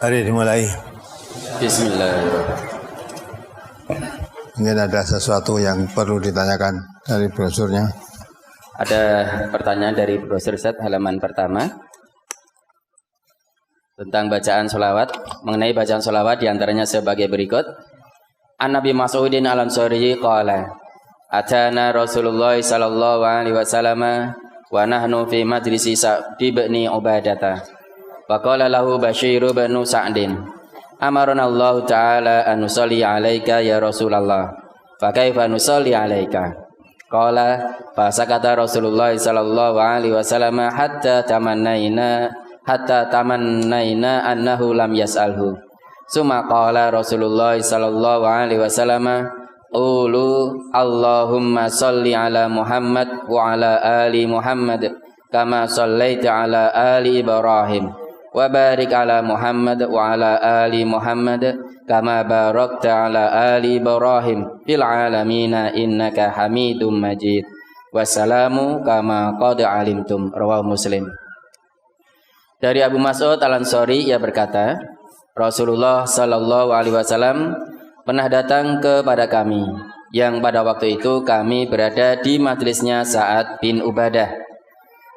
Mari dimulai. Bismillahirrahmanirrahim. Mungkin ada sesuatu yang perlu ditanyakan dari brosurnya. Ada pertanyaan dari brosur Ustaz halaman pertama tentang bacaan sholawat. Mengenai bacaan sholawat diantaranya sebagai berikut. An Nabi Mas'udin al-Ansari qala atana Rasulullah sallallahu alaihi wasallam wa nahnu fi majlisi Sa'd bin Ubadah. Wa qala lahu Bashir bin Sa'din amarna Allah Ta'ala an nusalli alaika ya Rasulullah. Fa kaifa nusalli alaika? Qala fa sakata Rasulullah sallallahu alaihi wasallam hatta tamannaina annahu lam yas'alhu. Summa qala Rasulullah sallallahu alaihi wasallam ulu Allahumma salli ala Muhammad wa ala ali Muhammad kama sallaita ala ali Ibrahim wa barik ala Muhammad wa ala ali Muhammad kama barakta ala ali Ibrahim fil alamina innaka Hamidum Majid. Wassalamu kama qad alimtum. Rawahu Muslim. Dari Abu Mas'ud al-Ansari ia berkata, Rasulullah sallallahu alaihi wasallam pernah datang kepada kami yang pada waktu itu kami berada di majlisnya Sa'ad bin Ubadah.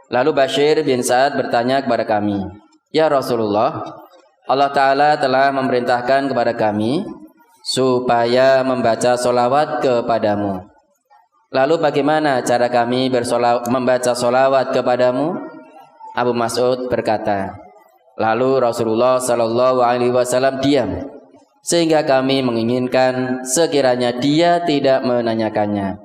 Lalu Bashir bin Sa'ad bertanya kepada kami, "Ya Rasulullah, Allah Ta'ala telah memerintahkan kepada kami supaya membaca sholawat kepadamu. Lalu bagaimana cara kami membaca sholawat kepadamu?" Abu Mas'ud berkata, lalu Rasulullah Sallallahu Alaihi Wasallam diam, sehingga kami menginginkan sekiranya dia tidak menanyakannya.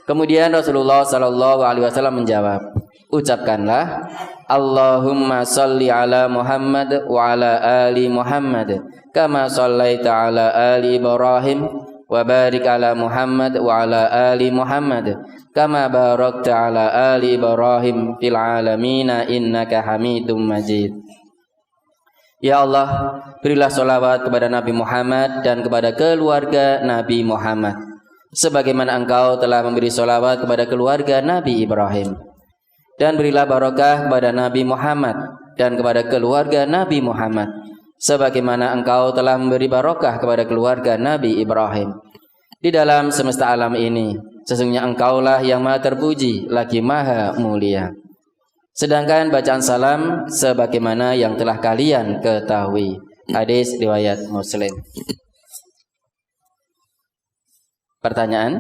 Kemudian Rasulullah Sallallahu Alaihi Wasallam menjawab, ucapkanlah Allahumma salli ala Muhammad wa ala ali Muhammad kama sallaita ala ali Ibrahim wa barik ala Muhammad wa ala ali Muhammad kama barakta ala ali Ibrahim fil alamina innaka Hamidum Majid. Ya Allah, berilah sholawat kepada Nabi Muhammad dan kepada keluarga Nabi Muhammad sebagaimana Engkau telah memberi sholawat kepada keluarga Nabi Ibrahim. Dan berilah barakah kepada Nabi Muhammad dan kepada keluarga Nabi Muhammad sebagaimana Engkau telah memberi barakah kepada keluarga Nabi Ibrahim. Di dalam semesta alam ini sesungguhnya Engkaulah yang maha terpuji lagi maha mulia. Sedangkan bacaan salam sebagaimana yang telah kalian ketahui. Hadis riwayat Muslim. Pertanyaan,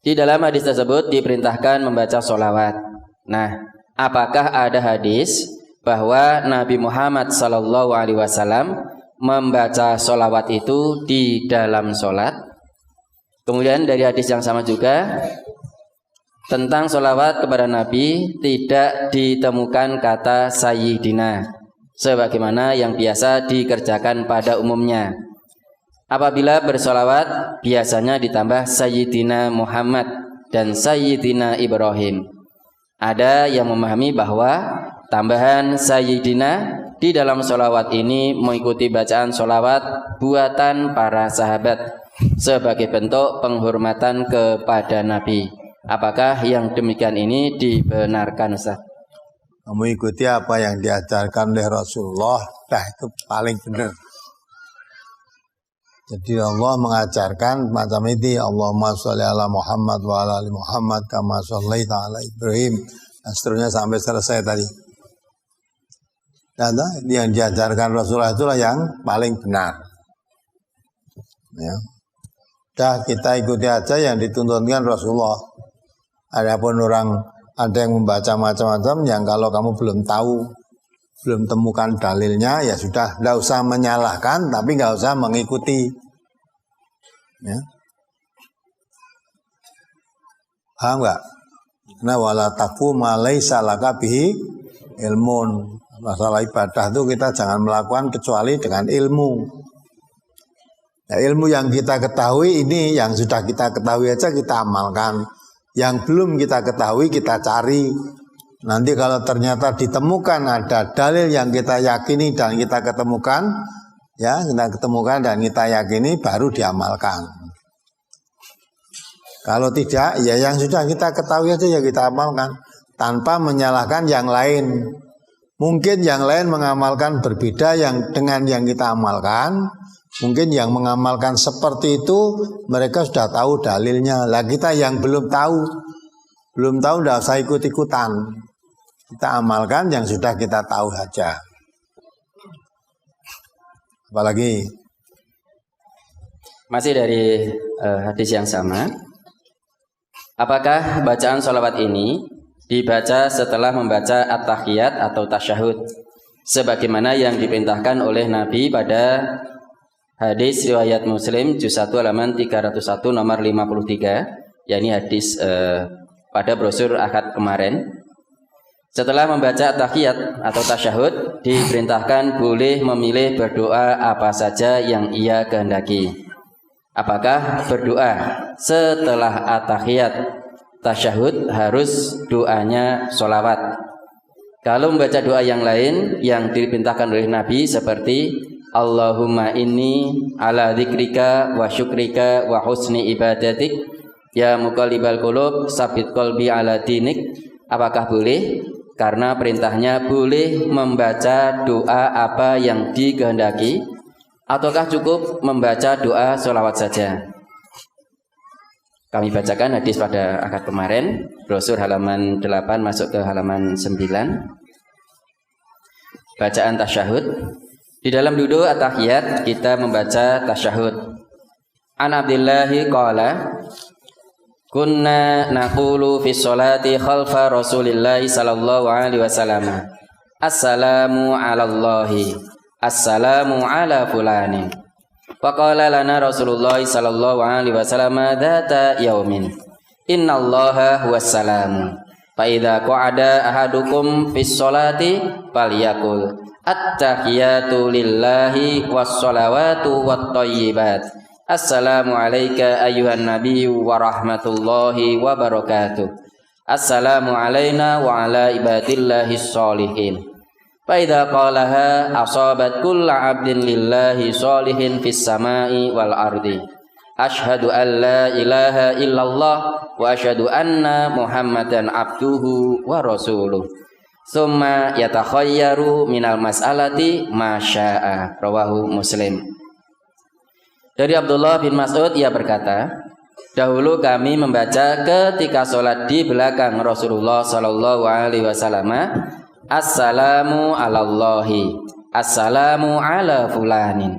di dalam hadis tersebut diperintahkan membaca sholawat. Nah, apakah ada hadis bahwa Nabi Muhammad sallallahu alaihi wasallam membaca sholawat itu di dalam sholat? Kemudian dari hadis yang sama juga tentang sholawat kepada Nabi tidak ditemukan kata Sayyidina sebagaimana yang biasa dikerjakan pada umumnya. Apabila bersolawat biasanya ditambah Sayyidina Muhammad dan Sayyidina Ibrahim. Ada yang memahami bahwa tambahan Sayyidina di dalam sholawat ini mengikuti bacaan sholawat buatan para sahabat sebagai bentuk penghormatan kepada Nabi. Apakah yang demikian ini dibenarkan, Ustaz? Mengikuti apa yang diajarkan oleh Rasulullah, itu paling benar. Jadi Allah mengajarkan macam ini, Allahumma sholli ala Muhammad wa ala ali Muhammad kama shallaita ala Ibrahim, dan seterusnya sampai selesai tadi. Dan yang diajarkan Rasulullah itulah yang paling benar. Ya. Dah kita ikuti aja yang dituntunkan Rasulullah. Adapun orang ada yang membaca macam-macam yang kalau kamu belum tahu, belum temukan dalilnya, ya sudah, tidak usah menyalahkan, tapi nggak usah mengikuti. Ya. Paham nggak? Nah, wala taqfu ma laisa laka bihi ilmun. Masalah ibadah itu kita jangan melakukan kecuali dengan ilmu. Ya, ilmu yang kita ketahui ini, yang sudah kita ketahui aja kita amalkan. Yang belum kita ketahui kita cari. Nanti kalau ternyata ditemukan ada dalil yang kita yakini dan kita ketemukan, ya kita ketemukan dan kita yakini baru diamalkan. Kalau tidak, ya yang sudah kita ketahui aja ya kita amalkan tanpa menyalahkan yang lain. Mungkin yang lain mengamalkan berbeda dengan yang kita amalkan. Mungkin yang mengamalkan seperti itu mereka sudah tahu dalilnya. Lah kita yang belum tahu tidak usah ikut-ikutan. Kita amalkan yang sudah kita tahu saja. Apalagi masih dari hadis yang sama. Apakah bacaan sholawat ini dibaca setelah membaca at-tahiyat atau tasyahud sebagaimana yang diperintahkan oleh Nabi pada hadis riwayat Muslim juz 1 halaman 301 nomor 53, yakni hadis pada brosur akad kemarin. Setelah membaca at-tahiyat atau tasyahud diperintahkan boleh memilih berdoa apa saja yang ia kehendaki. Apakah berdoa setelah at-tahiyat tasyahud harus doanya sholawat? Kalau membaca doa yang lain yang diperintahkan oleh Nabi seperti Allahumma inni ala dzikrika wa syukrika wa husni ibadatik ya muqallibal qulub tsabit qalbi ala dinik, apakah boleh? Karena perintahnya boleh membaca doa apa yang dikehendaki, ataukah cukup membaca doa sholawat saja? Kami bacakan hadis pada akad kemarin, brosur halaman 8 masuk ke halaman 9. Bacaan tasyahud. Di dalam duduk at-tahiyat kita membaca tasyahud. An Abdillahi qala kunna naqulu fi sholati khalfa Rasulillahi sallallahu alaihi wasallam. Assalamu ala Allahi. Assalamu ala fulanin. Faqala lana Rasulullah sallallahu alaihi wasallam dzata yaumin innallaha huwas salam fa idza qa'ada ahadukum fis sholati falyaqul at-tahiyatu lillahi was shalawatu wat thayyibat assalamu alayka ayyuhan nabiyyu wa rahmatullahi wa barakatuh assalamu alayna wa ala ibadillahis sholihin. Faidha qalaha asabat kulla abdin lillahi sholihin fis samai wal ardi. Ashhadu an la ilaha illallah wa ashhadu anna Muhammadan abduhu wa rasuluh. Summa yatakhayyaru minal mas'alati ma syaa. Rawahu Muslim. Dari Abdullah bin Mas'ud ia berkata, dahulu kami membaca ketika sholat di belakang Rasulullah sallallahu alaihi wasallam, Assalamu alallahi, assalamu ala fulanin.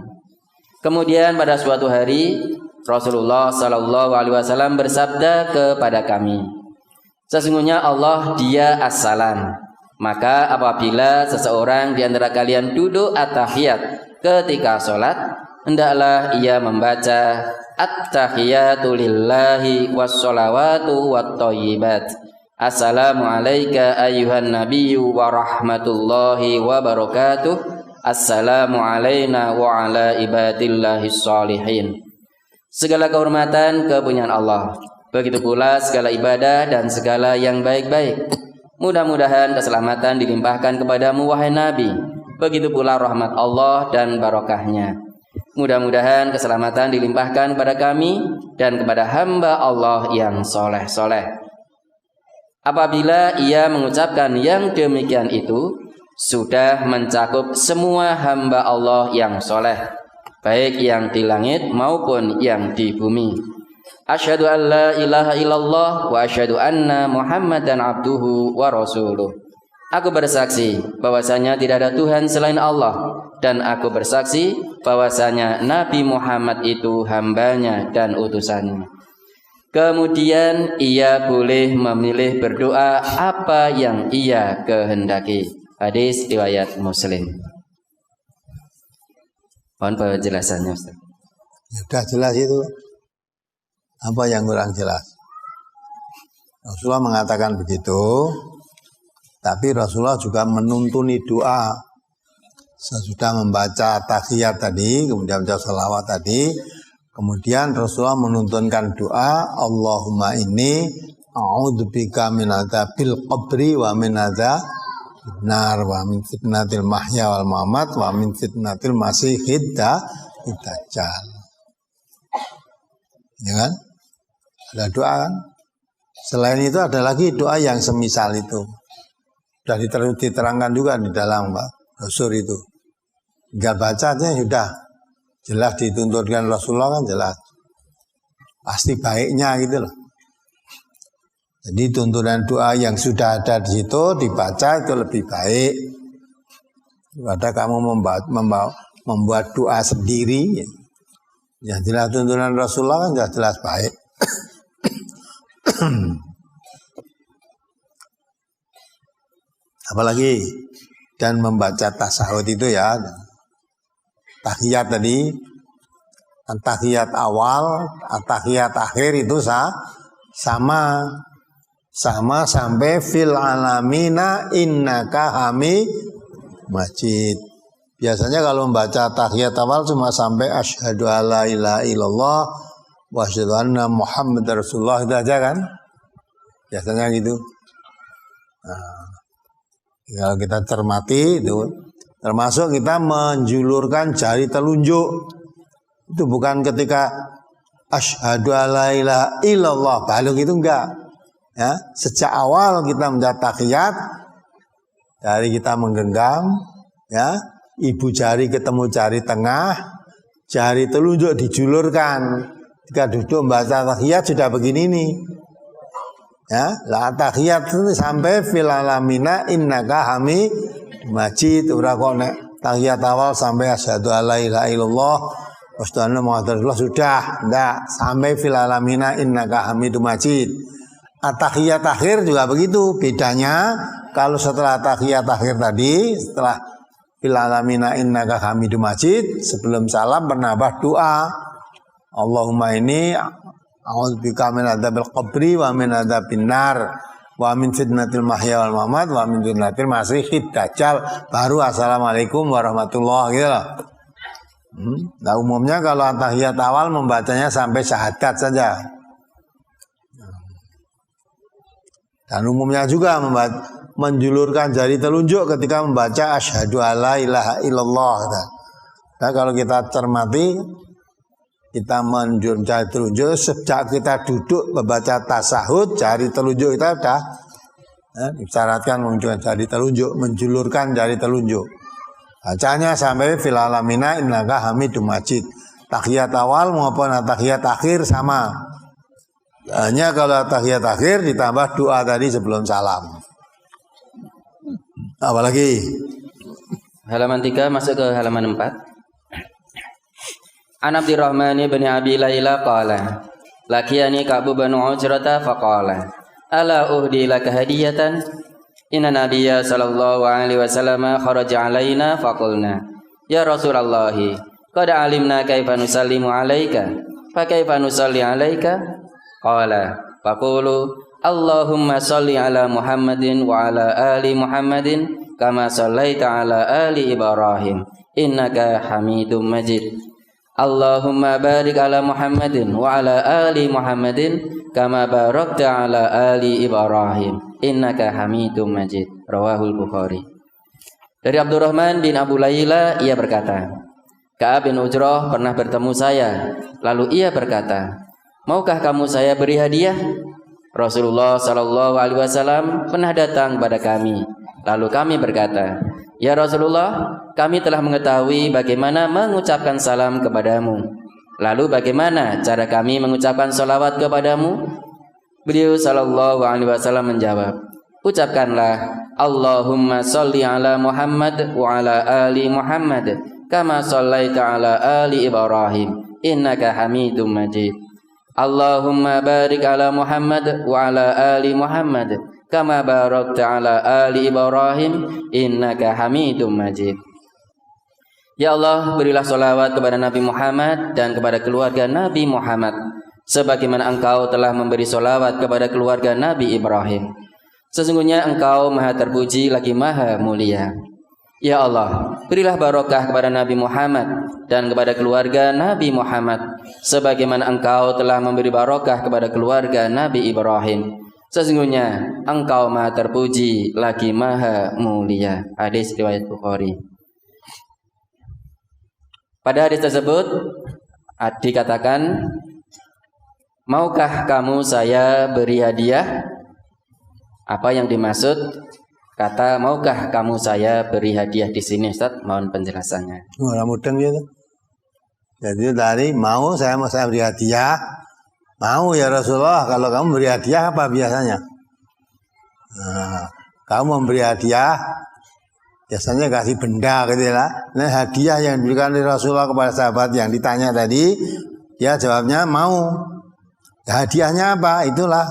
Kemudian pada suatu hari Rasulullah sallallahu alaihi wasallam bersabda kepada kami, sesungguhnya Allah dia assalam. Maka apabila seseorang di antara kalian duduk at-tahiyat ketika sholat, hendaklah ia membaca at-tahiyatu lillahi was sholawatu wat thayyibat. Assalamu alayka ayyuhan nabiyyu wa rahmatullahi wa barakatuh. Assalamu alayna wa ala ibadillahis sholihin. Segala kehormatan kepunyaan Allah, begitu pula segala ibadah dan segala yang baik-baik. Mudah-mudahan keselamatan dilimpahkan kepadamu wahai Nabi, begitu pula rahmat Allah dan barokahnya. Mudah-mudahan keselamatan dilimpahkan kepada kami dan kepada hamba Allah yang soleh-soleh. Apabila ia mengucapkan yang demikian itu, sudah mencakup semua hamba Allah yang soleh, baik yang di langit maupun yang di bumi. Asyhadu an la ilaha illallah wa asyhadu anna Muhammadan abduhu wa rasuluh. Aku bersaksi bahwasanya tidak ada Tuhan selain Allah, dan aku bersaksi bahwasanya Nabi Muhammad itu hambanya dan utusannya. Kemudian ia boleh memilih berdoa apa yang ia kehendaki. Hadis riwayat Muslim. Mohon penjelasannya, Ustaz. Sudah jelas itu. Apa yang kurang jelas? Rasulullah mengatakan begitu, tapi Rasulullah juga menuntuni doa. Sesudah membaca tahiyat tadi, kemudian membaca salawat tadi, kemudian Rasulullah menuntunkan doa, Allahumma inni a'udzubika min adzabil qabri wa min adzabil nar wa min fitnatil mahya wal mamat wa min fitnatil masihid dajjal. Ya kan? Ada doa kan? Selain itu ada lagi doa yang semisal itu. Sudah diterangkan juga di dalam brosur itu. Tinggal baca aja sudah. Jelas dituntunkan Rasulullah kan jelas. Pasti baiknya gitu loh. Jadi tuntunan doa yang sudah ada di situ dibaca itu lebih baik daripada kamu membuat doa sendiri. Yang jelas tuntunan Rasulullah kan jelas baik. Apalagi dan membaca tasawuf itu ya, tahiyat tadi, tahiyat awal, tahiyat akhir itu sama sampai fil alamina innaka hamid majid. Biasanya kalau membaca tahiyat awal cuma sampai asyhadu alla ilaha illallah wa asyhadu anna muhammadar rasulullah itu aja kan? Biasanya gitu. Nah, kalau kita cermati itu termasuk kita menjulurkan jari telunjuk. Itu bukan ketika asyhadu alla ilaha illallah baru gitu enggak. Ya, sejak awal kita membaca tahiyat dari kita menggenggam ya, ibu jari ketemu jari tengah, jari telunjuk dijulurkan. Ketika duduk membaca tahiyat sudah begini nih. Ya, la tahiyat sampai fil alamina innaka hamid majid. Ora kok nek tahiyat awal sampai asyhadu alla ilaha illallah wa asyhadu anna muhammadar rasulullah sudah. Enggak, sampai fil alamina innaka hamidum majid. Tahiyat akhir juga begitu. Bedanya kalau setelah tahiyat akhir tadi, setelah fil alamina innaka hamidum majid, sebelum salam menambah doa. Allahumma ini a'udzubika min adzabil qabri wa min adzabin nar wa min fitnatil mahya wal mamat wa min fitnatil masiihid dajjal, baru assalamualaikum warahmatullahi gitu loh. Nah umumnya kalau tahiyat awal membacanya sampai syahadat saja. Dan umumnya juga menjulurkan jari telunjuk ketika membaca asyhadu alla ilaha illallah. Nah kalau kita cermati, kita menjulurkan jari telunjuk sejak kita duduk membaca tasahud, jari telunjuk kita sudah disyaratkan menunjukkan jari telunjuk, menjulurkan jari telunjuk. Bacanya sampai fil alamina innaka hamidum majid. Tahiyat awal maupun tahiyat akhir sama. Hanya kalau tahiyat akhir ditambah doa tadi sebelum salam. Apalagi halaman 3 masuk ke halaman 4. An Abdurrahman bin Abi Laila qala lakiyani Ka'b bin Ujrata faqala ala uhdi laka hadiyatan inna nabiyya sallallahu alaihi wasallam kharaja alaina faqulna ya Rasulullah qad alimna kaifa nusallimu alaika fa kaifa nusalli alaika qala faqulu Allahumma salli ala Muhammadin wa ala ali Muhammadin kama sallaita ala ali Ibrahim innaka Hamidum Majid. Allahumma barik ala Muhammadin wa ala ali Muhammadin kama barakta ala ali Ibrahim innaka Hamidum Majid. Rawahul Bukhari. Dari Abdurrahman bin Abu Laila ia berkata, Ka'ab bin Ujrah pernah bertemu saya, lalu ia berkata, maukah kamu saya beri hadiah? Rasulullah sallallahu alaihi wasallam pernah datang pada kami. Lalu kami berkata, ya Rasulullah, kami telah mengetahui bagaimana mengucapkan salam kepadamu. Lalu bagaimana cara kami mengucapkan salawat kepadamu? Beliau sallallahu alaihi wasallam menjawab, ucapkanlah Allahumma salli ala Muhammad wa ala ali Muhammad kama sallaita ala ali Ibrahim innaka Hamidum Majid. Allahumma barik ala Muhammad wa ala ali Muhammad kama barakta ala ali Ibrahim innaka Hamidum Majid. Ya Allah, berilah salawat kepada Nabi Muhammad dan kepada keluarga Nabi Muhammad sebagaimana Engkau telah memberi salawat kepada keluarga Nabi Ibrahim. Sesungguhnya Engkau Maha terpuji lagi Maha mulia. Ya Allah, berilah barokah kepada Nabi Muhammad dan kepada keluarga Nabi Muhammad sebagaimana Engkau telah memberi barokah kepada keluarga Nabi Ibrahim. Sesungguhnya Engkau Maha terpuji lagi Maha mulia. Hadis riwayat Bukhari. Pada hadis tersebut dikatakan, maukah kamu saya beri hadiah? Apa yang dimaksud kata, maukah kamu saya beri hadiah di sini Ustaz? Mohon penjelasannya. Orang mudeng gitu. Jadi tadi mau saya beri hadiah. Mau ya Rasulullah, kalau kamu beri hadiah apa biasanya? Nah, kamu memberi hadiah, biasanya kasih benda gitu ya. Nah, hadiah yang diberikan oleh Rasulullah kepada sahabat yang ditanya tadi, ya jawabnya mau. Ya, hadiahnya apa? Itulah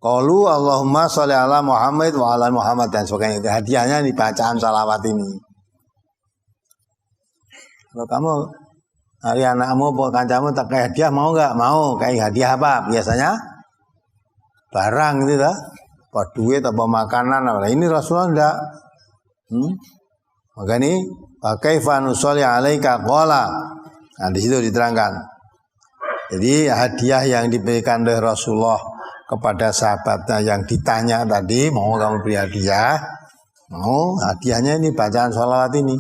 qalu Allahumma sholli ala Muhammad wa ala Muhammad dan sebagainya. Itu hadiahnya di bacaan salawat ini. Kalau kamu hari anakmu, kancamu tak kayak hadiah mau nggak? Mau. Kayak hadiah apa? Biasanya barang gitu lah. Apa duit, apa makanan, apa. Ini Rasulullah enggak. Maka ini kaifa nusolli alaika qala. Nah, di situ diterangkan. Jadi hadiah yang diberikan oleh Rasulullah kepada sahabatnya yang ditanya tadi, mau kamu beri hadiah? Mau. Hadiahnya ini bacaan sholawat ini.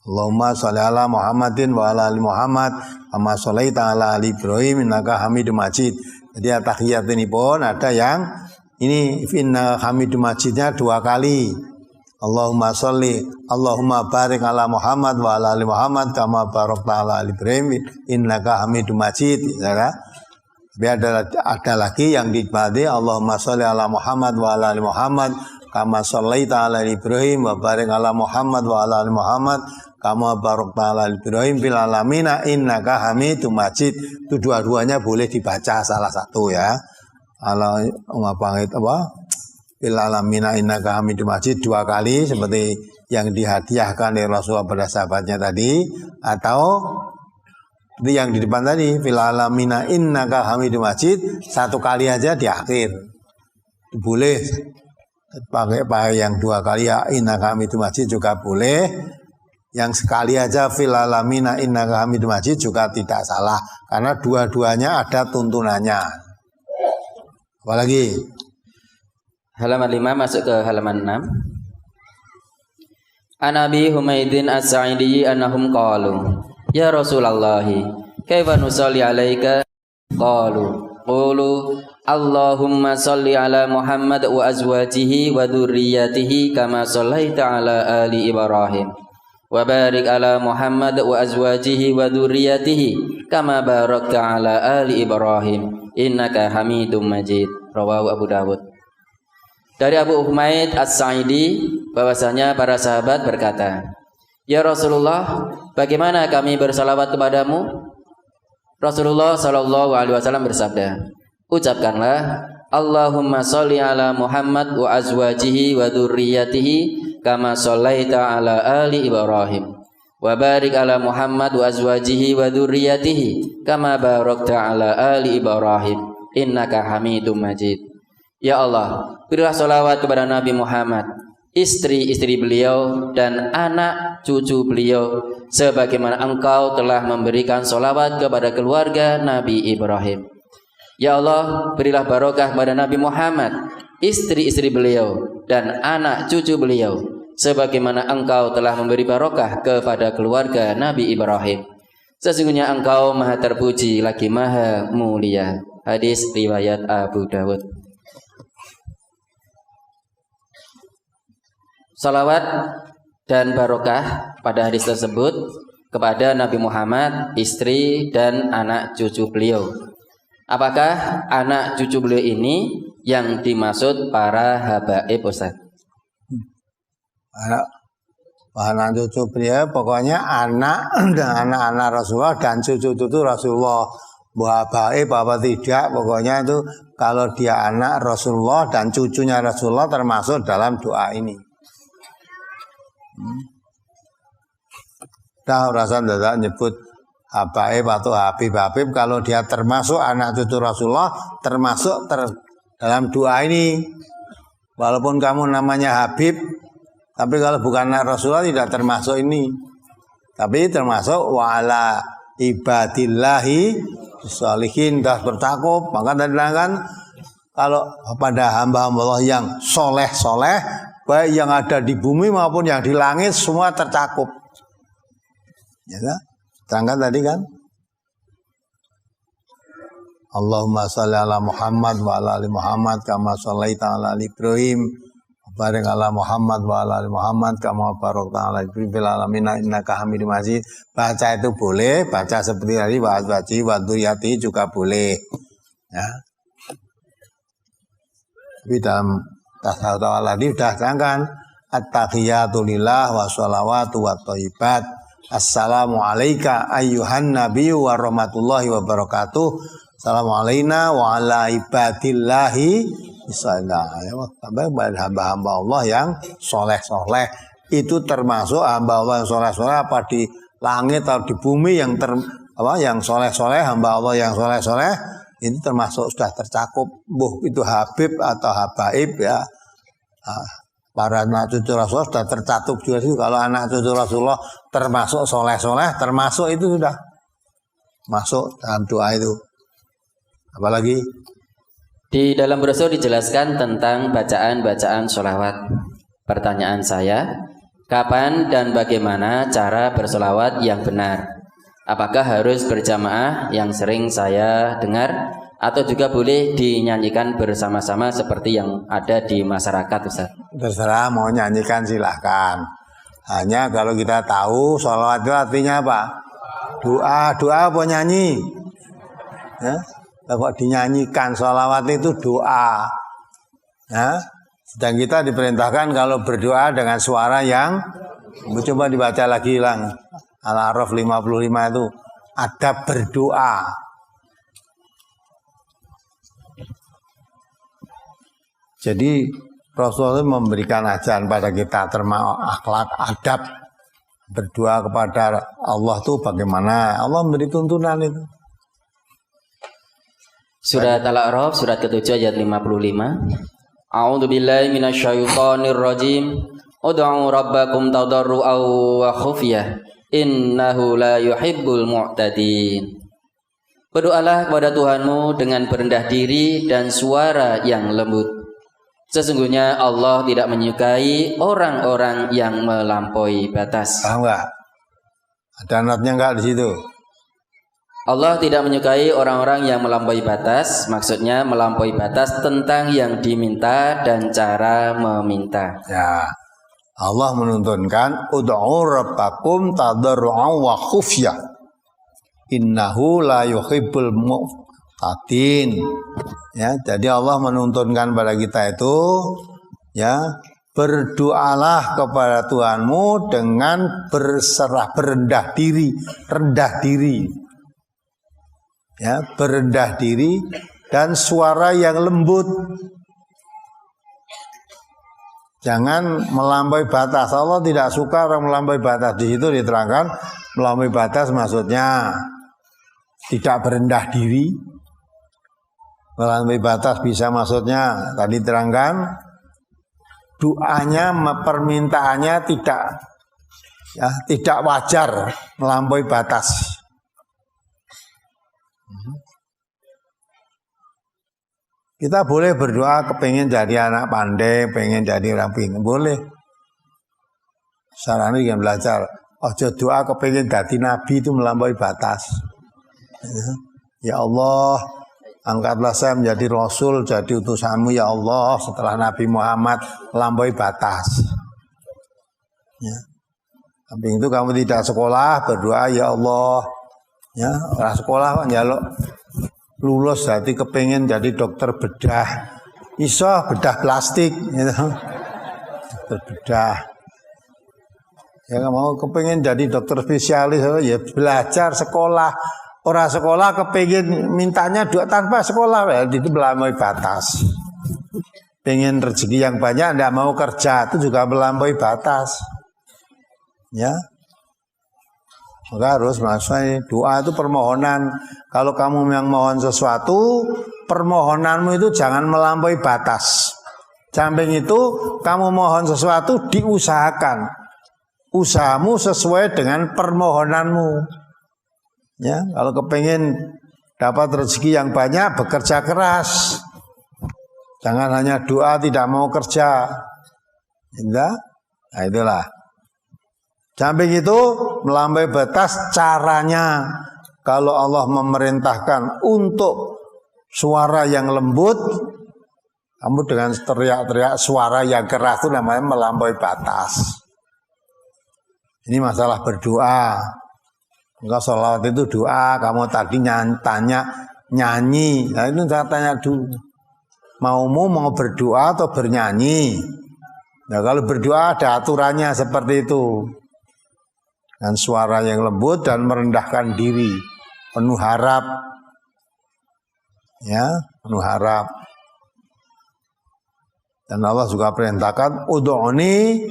Allahumma sholli ala Muhammadin wa ala ali Muhammad kama sholaita ala ali Ibrahim innaka Hamidum Majid. Jadi tahiyat ini pun ada yang ini inna Hamidum Majidnya 2 kali. Allahumma sholli Allahumma barik ala Muhammad wa ala ali Muhammad kama barakta ala ali Ibrahim innaka Hamidum Majid. Ya. Tapi ada lagi yang dibaca Allahumma sholli ala Muhammad wa ala ali Muhammad kama sholaita ala Ibrahim wa barik ala Muhammad wa ala ali Muhammad kama barakta ala Ibrahim fil alamin innaka Hamidum Majid. Itu dua-duanya boleh dibaca salah satu ya. Kalau apa? Fil alamin innaka Hamidum Majid 2 kali seperti yang dihadiahkan oleh Rasulullah pada sahabatnya tadi, atau itu yang di depan tadi fil alamin innaka Hamidum Majid 1 kali aja di akhir. Boleh pakai yang 2 kali ya innaka Hamidum Majid juga boleh. Yang sekali aja fil alamin innaka Hamidum Majid juga tidak salah karena dua-duanya ada tuntunannya. Apalagi halaman 5 masuk ke halaman 6. An Abi Humaidin As-Sa'idi annahum qalu ya Rasulullah kaifa nusalli alaika qalu qulu Allahumma salli ala Muhammad wa azwajihi wa dzurriyyatihi kama shallaita ala ali Ibrahim wa barik ala Muhammad wa azwajihi wa dzurriyyatihi kama barakta ala ali Ibrahim innaka Hamidum Majid. Rawahu Abu Dawud. Dari Abu Humaid As-Sa'idi bahwasanya para sahabat berkata, ya Rasulullah, bagaimana kami bersalawat kepadamu? Rasulullah sallallahu alaihi wasallam bersabda, ucapkanlah Allahumma sholli ala Muhammad wa azwajihi wa dzurriyyatihi kama shallaita ala ali Ibrahim wa barik ala Muhammad wa azwajihi wa dzurriyyatihi kama barakta ala ali Ibrahim innaka Hamidum Majid. Ya Allah, berilah salawat kepada Nabi Muhammad, istri-istri beliau dan anak cucu beliau sebagaimana engkau telah memberikan salawat kepada keluarga Nabi Ibrahim. Ya Allah, berilah barokah kepada Nabi Muhammad, istri-istri beliau dan anak cucu beliau sebagaimana engkau telah memberi barokah kepada keluarga Nabi Ibrahim. Sesungguhnya engkau maha terpuji lagi maha mulia. Hadis riwayat Abu Dawud. Salawat dan barokah pada hadis tersebut kepada Nabi Muhammad, istri dan anak cucu beliau. Apakah anak cucu beliau ini yang dimaksud para habaib Ustaz? Anak cucu beliau pokoknya anak dan anak-anak Rasulullah dan cucu-cucu Rasulullah. Habaib apa tidak, pokoknya itu kalau dia anak Rasulullah dan cucunya Rasulullah termasuk dalam doa ini. Dah rasa tidak nyebut habaib atau habib kalau dia termasuk anak cucu Rasulullah termasuk dalam doa ini. Walaupun kamu namanya Habib, tapi kalau bukan anak Rasulullah tidak termasuk ini. Tapi termasuk wa'ala ibadillahi sholihin, dah bertakub. Maka tadi kan kalau pada hamba-hamba Allah yang soleh-soleh, baik yang ada di bumi maupun yang di langit semua tercakup. Ya, terangkan tadi kan. Allahumma sholli ala Muhammad wa ala ali Muhammad kama shallaita ala ali Ibrahim Barik ala Muhammad wa ala ali Muhammad kama barakta ala Ibrahim fil alamin innaka Hamidum Majid. Baca itu boleh, baca seperti tadi wa azwaji wa dzurriyyati juga boleh. Ya. Tapi dalam tasawuf tadi sudah terangkan at-tahiyatu lillah wa sholawatu wa thayyibat. Assalamu alayka ayyuhan nabiyyu wa rahmatullahi wa barakatuh. Assalamu alayna wa ala ibadillahi sampai hamba-hamba Allah yang soleh-soleh. Itu termasuk hamba Allah yang soleh-soleh apa di langit atau di bumi yang yang soleh-soleh, hamba Allah yang soleh-soleh ini termasuk sudah tercakup. Itu Habib atau Habaib ya. Para anak cucu Rasulullah sudah tercakup juga sih. Kalau anak cucu Rasulullah termasuk soleh-soleh, termasuk itu sudah masuk dalam doa itu. Apalagi di dalam brosur dijelaskan tentang bacaan-bacaan sholawat. Pertanyaan saya, kapan dan bagaimana cara bersolawat yang benar? Apakah harus berjamaah yang sering saya dengar, atau juga boleh dinyanyikan bersama-sama seperti yang ada di masyarakat, Ustaz? Terserah, mau nyanyikan silahkan. Hanya kalau kita tahu sholawat itu artinya apa? Doa apa nyanyi? Ya? Kok dinyanyikan, sholawat itu doa. Ya? Sedang kita diperintahkan kalau berdoa dengan suara yang, coba dibaca lagi lang, Al-A'raf 55 itu, adab berdoa. Jadi Rasulullah memberikan ajaran pada kita termasuk akhlak, adab berdoa kepada Allah itu bagaimana. Allah memberi tuntunan itu. Surat Al-A'raf surat ke-7 ayat 55. A'udzu billahi minasyaitonir rajim. Ud'u rabbakum tadarruan wa khufyah innahu la yuhibbul mu'tadin. Berdoalah kepada Tuhanmu dengan berendah diri dan suara yang lembut. Sesungguhnya Allah tidak menyukai orang-orang yang melampaui batas. Paham enggak? Ada notnya enggak di situ? Allah tidak menyukai orang-orang yang melampaui batas. Maksudnya melampaui batas tentang yang diminta dan cara meminta. Ya, Allah menuntunkan ud'u rabbakum tadarruan wa khufyah innahu la yuhibbul mu'tadin. Ya, jadi Allah menuntunkan pada kita itu ya, berdoalah kepada Tuhanmu dengan rendah diri. Ya, berendah diri dan suara yang lembut. Jangan melampaui batas. Allah tidak suka orang melampaui batas. Di situ diterangkan melampaui batas maksudnya tidak berendah diri. Melampaui batas bisa maksudnya tadi terangkan doanya, permintaannya tidak wajar, melampaui batas. Kita boleh berdoa kepengen jadi anak pandai, pengen jadi orang pintar, boleh. Saran yang belajar, ojo doa kepengen jadi nabi itu melampaui batas. Ya Allah, angkatlah saya menjadi rasul, jadi utusanmu ya Allah setelah Nabi Muhammad, melampaui batas. Ya. Samping itu kamu tidak sekolah, berdoa ya Allah. Ya, orang sekolah kan jaluk lulus jadi kepengen jadi dokter bedah, iso bedah plastik, gitu. Dokter bedah. Ya mau kepengen jadi dokter spesialis, ya belajar sekolah. Orang sekolah kepengen mintanya doa tanpa sekolah, ya itu melampaui batas. Pengen rezeki yang banyak, tidak mau kerja, itu juga melampaui batas. Ya. Maka harus maksudnya doa itu permohonan. Kalau kamu yang mohon sesuatu, permohonanmu itu jangan melampaui batas. Samping itu kamu mohon sesuatu diusahakan. Usahamu sesuai dengan permohonanmu. Ya, kalau kepengen dapat rezeki yang banyak, bekerja keras. Jangan hanya doa tidak mau kerja. Nah, itulah. Samping itu melampaui batas caranya. Kalau Allah memerintahkan untuk suara yang lembut, Kamu dengan teriak-teriak suara yang keras itu namanya melampaui batas. Ini masalah berdoa. Engkau sholawat itu doa, kamu tadi nyanyi. Nah itu saya tanya dulu. Mau berdoa atau bernyanyi? Nah kalau berdoa ada aturannya seperti itu. Dan suara yang lembut dan merendahkan diri. Penuh harap. Ya, penuh harap. Dan Allah juga perintahkan, ud'uni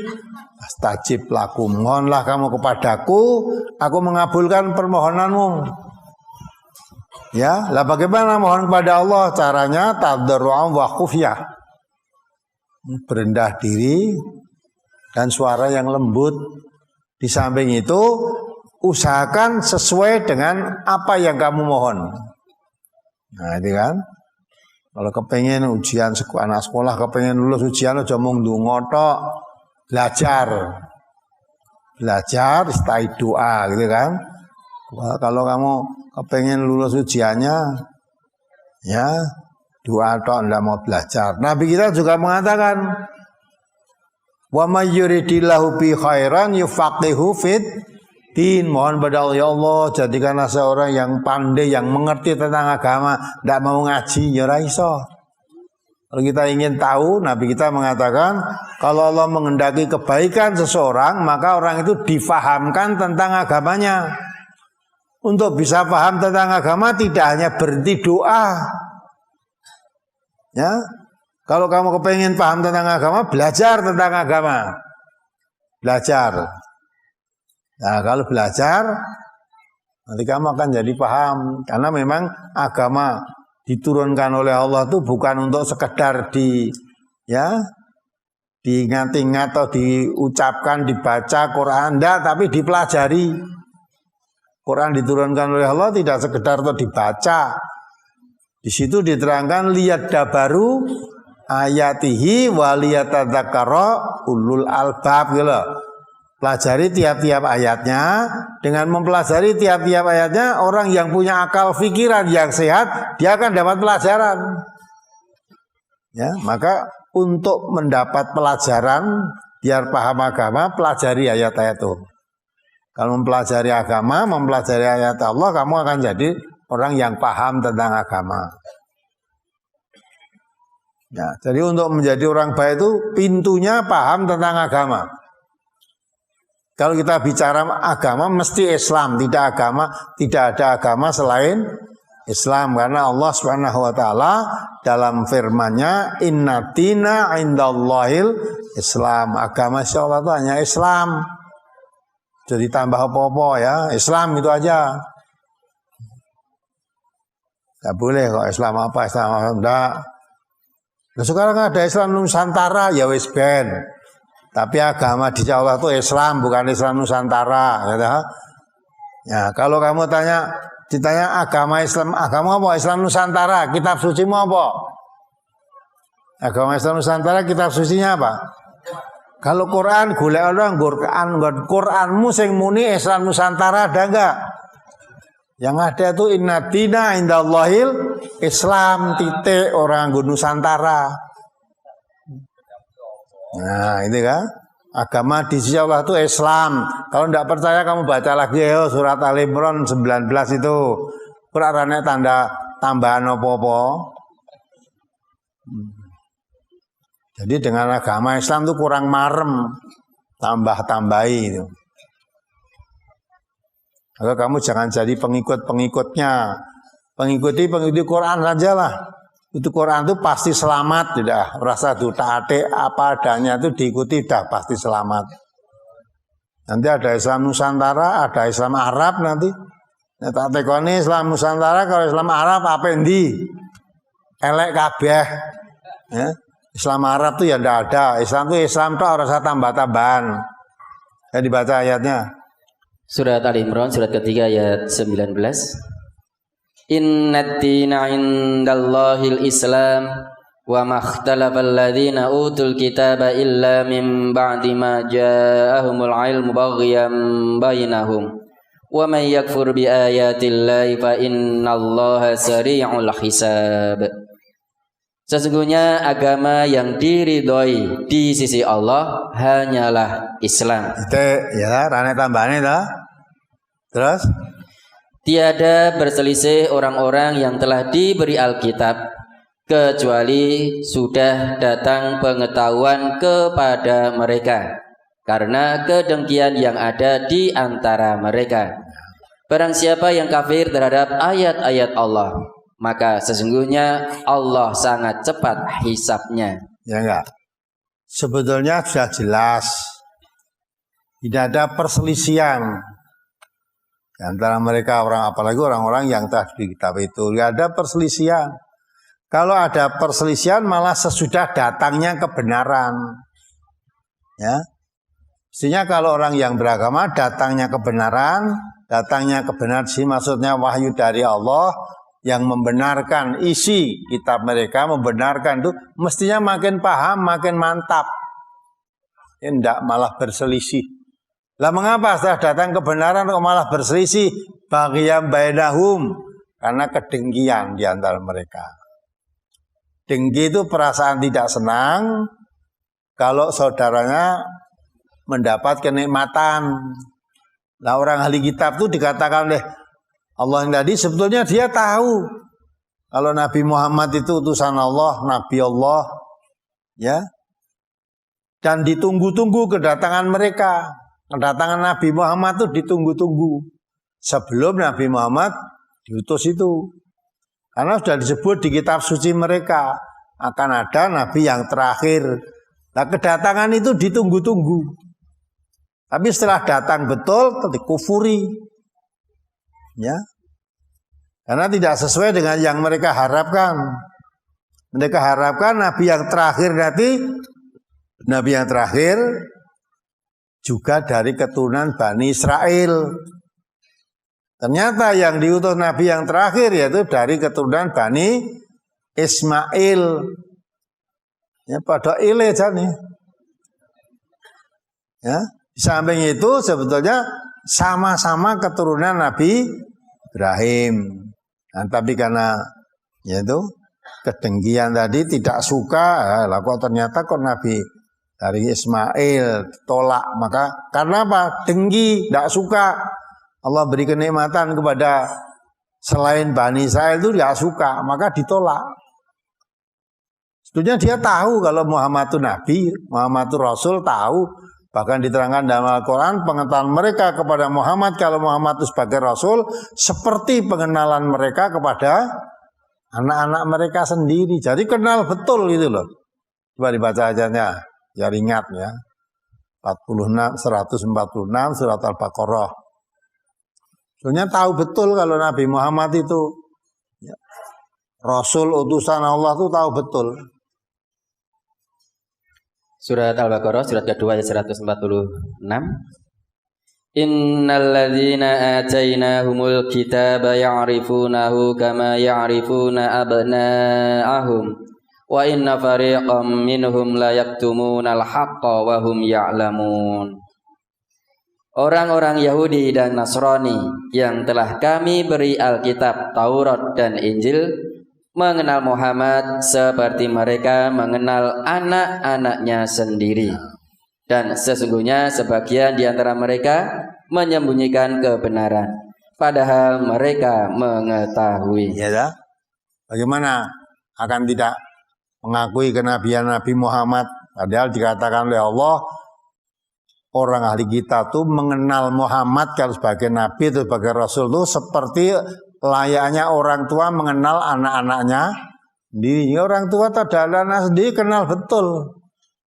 astajib lakum. Mohonlah kamu kepadaku, aku mengabulkan permohonanmu. Ya, lah bagaimana mohon kepada Allah? Caranya tadarru'an wa khufyah. Berendah diri dan suara yang lembut. Di samping itu, usahakan sesuai dengan apa yang kamu mohon. Nah, itu kan. Kalau kepengen ujian anak sekolah, kepengen lulus ujian, aja mung ndonga tok, belajar, setai doa, gitu kan. Kalau kamu kepengen lulus ujiannya, ya doa tok, ndak mau belajar. Nabi kita juga mengatakan, wa may yuridillahu bi khairan yufaqihu fid din. Mohon pada Allah, ya Allah, jadikanlah seorang yang pandai, yang mengerti tentang agama, tidak mau ngaji, ya ora iso. Kalau kita ingin tahu, Nabi kita mengatakan, kalau Allah menghendaki kebaikan seseorang, maka orang itu difahamkan tentang agamanya. Untuk bisa paham tentang agama, tidak hanya berhenti doa. Ya, kalau kamu kepengen paham tentang agama, belajar tentang agama. Belajar. Nah, kalau belajar, nanti kamu akan jadi paham. Karena memang agama diturunkan oleh Allah itu bukan untuk sekedar diingat-ingat atau diucapkan, dibaca Quran, enggak, tapi dipelajari. Quran diturunkan oleh Allah tidak sekedar untuk dibaca. Di situ diterangkan lihat dabaru ayatihi waliyatadzakara ulul albab gitu. Pelajari tiap-tiap ayatnya. Dengan mempelajari tiap-tiap ayatnya, orang yang punya akal pikiran yang sehat, dia akan dapat pelajaran. Ya, maka untuk mendapat pelajaran biar paham agama, pelajari ayat-ayat itu. Kalau mempelajari agama, mempelajari ayat Allah, kamu akan jadi orang yang paham tentang agama. Ya, jadi untuk menjadi orang baik itu pintunya paham tentang agama. Kalau kita bicara agama mesti Islam, tidak ada agama selain Islam, karena Allah Subhanahu wa taala dalam firman-Nya inna dina indallahil Islam. Agama Allah itu hanya Islam. Jadi tambah apa-apa ya, Islam itu aja. Tidak boleh kok Islam apa enggak. Nah, sekarang ada Islam Nusantara, ya wis ben. Tapi agama di Allah itu Islam, bukan Islam Nusantara. Ya, kalau kamu ditanya agama Islam, agama apa? Islam Nusantara, kitab sucimu apa? Agama Islam Nusantara, kitab sucinya apa? Kalau Quran, golek orang Quranmu sing muni Islam Nusantara ada enggak? Yang ada itu inna dina indallahil Islam, titik, orang Nusantara. Nah, ini kan agama di sisi Allah itu Islam. Kalau tidak percaya kamu baca lagi ya surat Al-Imran 19 itu. Kurang tanda tambahan apa-apa. Jadi dengan agama Islam itu kurang marem, tambah-tambahi itu. Maka kamu jangan jadi pengikut-pengikutnya. Pengikuti Quran saja lah. Itu Quran itu pasti selamat, tidak rasa taate apa adanya itu diikuti dah pasti selamat. Nanti ada Islam Nusantara, ada Islam Arab nanti. Nah, tak tekoni Islam Nusantara, kalau Islam Arab apa endi? Elek kabeh. Ya. Islam Arab itu ya tidak ada. Islam itu Islam itu rasa tambah-tambahan. Ya dibaca ayatnya. Surat Al-Imran surat ketiga ayat 19. Innad dina indallahil Islam wa makhtalafal ladzina utul kitaba illa min ba'di ma ja'ahumul ilmu baghyan bainahum wa may yakfur bi ayatillahi fa innallaha sari'ul hisab. Sesungguhnya agama yang diridhoi di sisi Allah hanyalah Islam. Itu ya, rane tambahane ta. Terus Tiada berselisih orang-orang yang telah diberi Alkitab kecuali sudah datang pengetahuan kepada mereka karena kedengkian yang ada di antara mereka. Barang siapa yang kafir terhadap ayat-ayat Allah, maka sesungguhnya Allah sangat cepat hisabnya. ya enggak. Sebetulnya sudah jelas. Tidak ada perselisihan di antara mereka apalagi orang-orang yang telah di kitab itu. Tidak ada perselisihan. Kalau ada perselisihan malah sesudah datangnya kebenaran. Ya. Mestinya kalau orang yang beragama datangnya kebenaran sih maksudnya wahyu dari Allah yang membenarkan isi kitab mereka, membenarkan itu mestinya makin paham, makin mantap. Tidak malah berselisih. Lah mengapa setelah datang kebenaran kok malah berselisih? Baghiyam bainahum, karena kedengkian di antara mereka. Dengki itu perasaan tidak senang kalau saudaranya mendapat kenikmatan. Nah, orang ahli kitab itu dikatakan oleh Allah yang tadi sebetulnya dia tahu kalau Nabi Muhammad itu utusan Allah, Nabi Allah, ya. Dan ditunggu-tunggu kedatangan mereka. Kedatangan Nabi Muhammad itu ditunggu-tunggu sebelum Nabi Muhammad diutus itu. Karena sudah disebut di kitab suci mereka akan ada Nabi yang terakhir. Nah, kedatangan itu ditunggu-tunggu. Tapi setelah datang betul dikufuri. Ya. Karena tidak sesuai dengan yang mereka harapkan. Mereka harapkan Nabi yang terakhir juga dari keturunan Bani Israel. Ternyata yang diutus Nabi yang terakhir yaitu dari keturunan Bani Ismail. Ya, pada ile jane. Ya, di samping itu sebetulnya sama-sama keturunan Nabi Ibrahim. Nah, tapi karena yaitu kedengkian tadi tidak suka, kok ternyata kok Nabi dari Ismail tolak, maka karena apa? Dengki, tidak suka. Allah beri kenikmatan kepada selain Bani Israel itu tidak suka, maka ditolak. Sebetulnya dia tahu kalau Muhammad itu Nabi, Muhammad itu Rasul, tahu. Bahkan diterangkan dalam Al-Quran pengenalan mereka kepada Muhammad kalau Muhammad itu sebagai Rasul seperti pengenalan mereka kepada anak-anak mereka sendiri. Jadi kenal betul gitu loh. Coba dibaca ajanya, ya ingat ya. 146 surat Al-Baqarah. Sebenarnya tahu betul kalau Nabi Muhammad itu ya, Rasul utusan Allah itu tahu betul. Surat Al-Baqarah surat kedua ayat 146. Innal ladzina atainahumul kitaba ya'rifunahu kama ya'rifuna abna'ahum wa inna fariqam minhum la yaktumunal haqqa wa hum ya'lamun. Orang-orang Yahudi dan Nasrani yang telah kami beri Alkitab, Taurat dan Injil mengenal Muhammad seperti mereka mengenal anak-anaknya sendiri. Dan sesungguhnya sebagian di antara mereka menyembunyikan kebenaran, padahal mereka mengetahui. Ya, bagaimana akan tidak mengakui kenabian Nabi Muhammad? Padahal dikatakan oleh Allah, orang ahli kita tuh mengenal Muhammad kalau sebagai Nabi atau sebagai Rasul tuh seperti layaknya orang tua mengenal anak-anaknya. Di orang tua adalah anak sendiri kenal betul.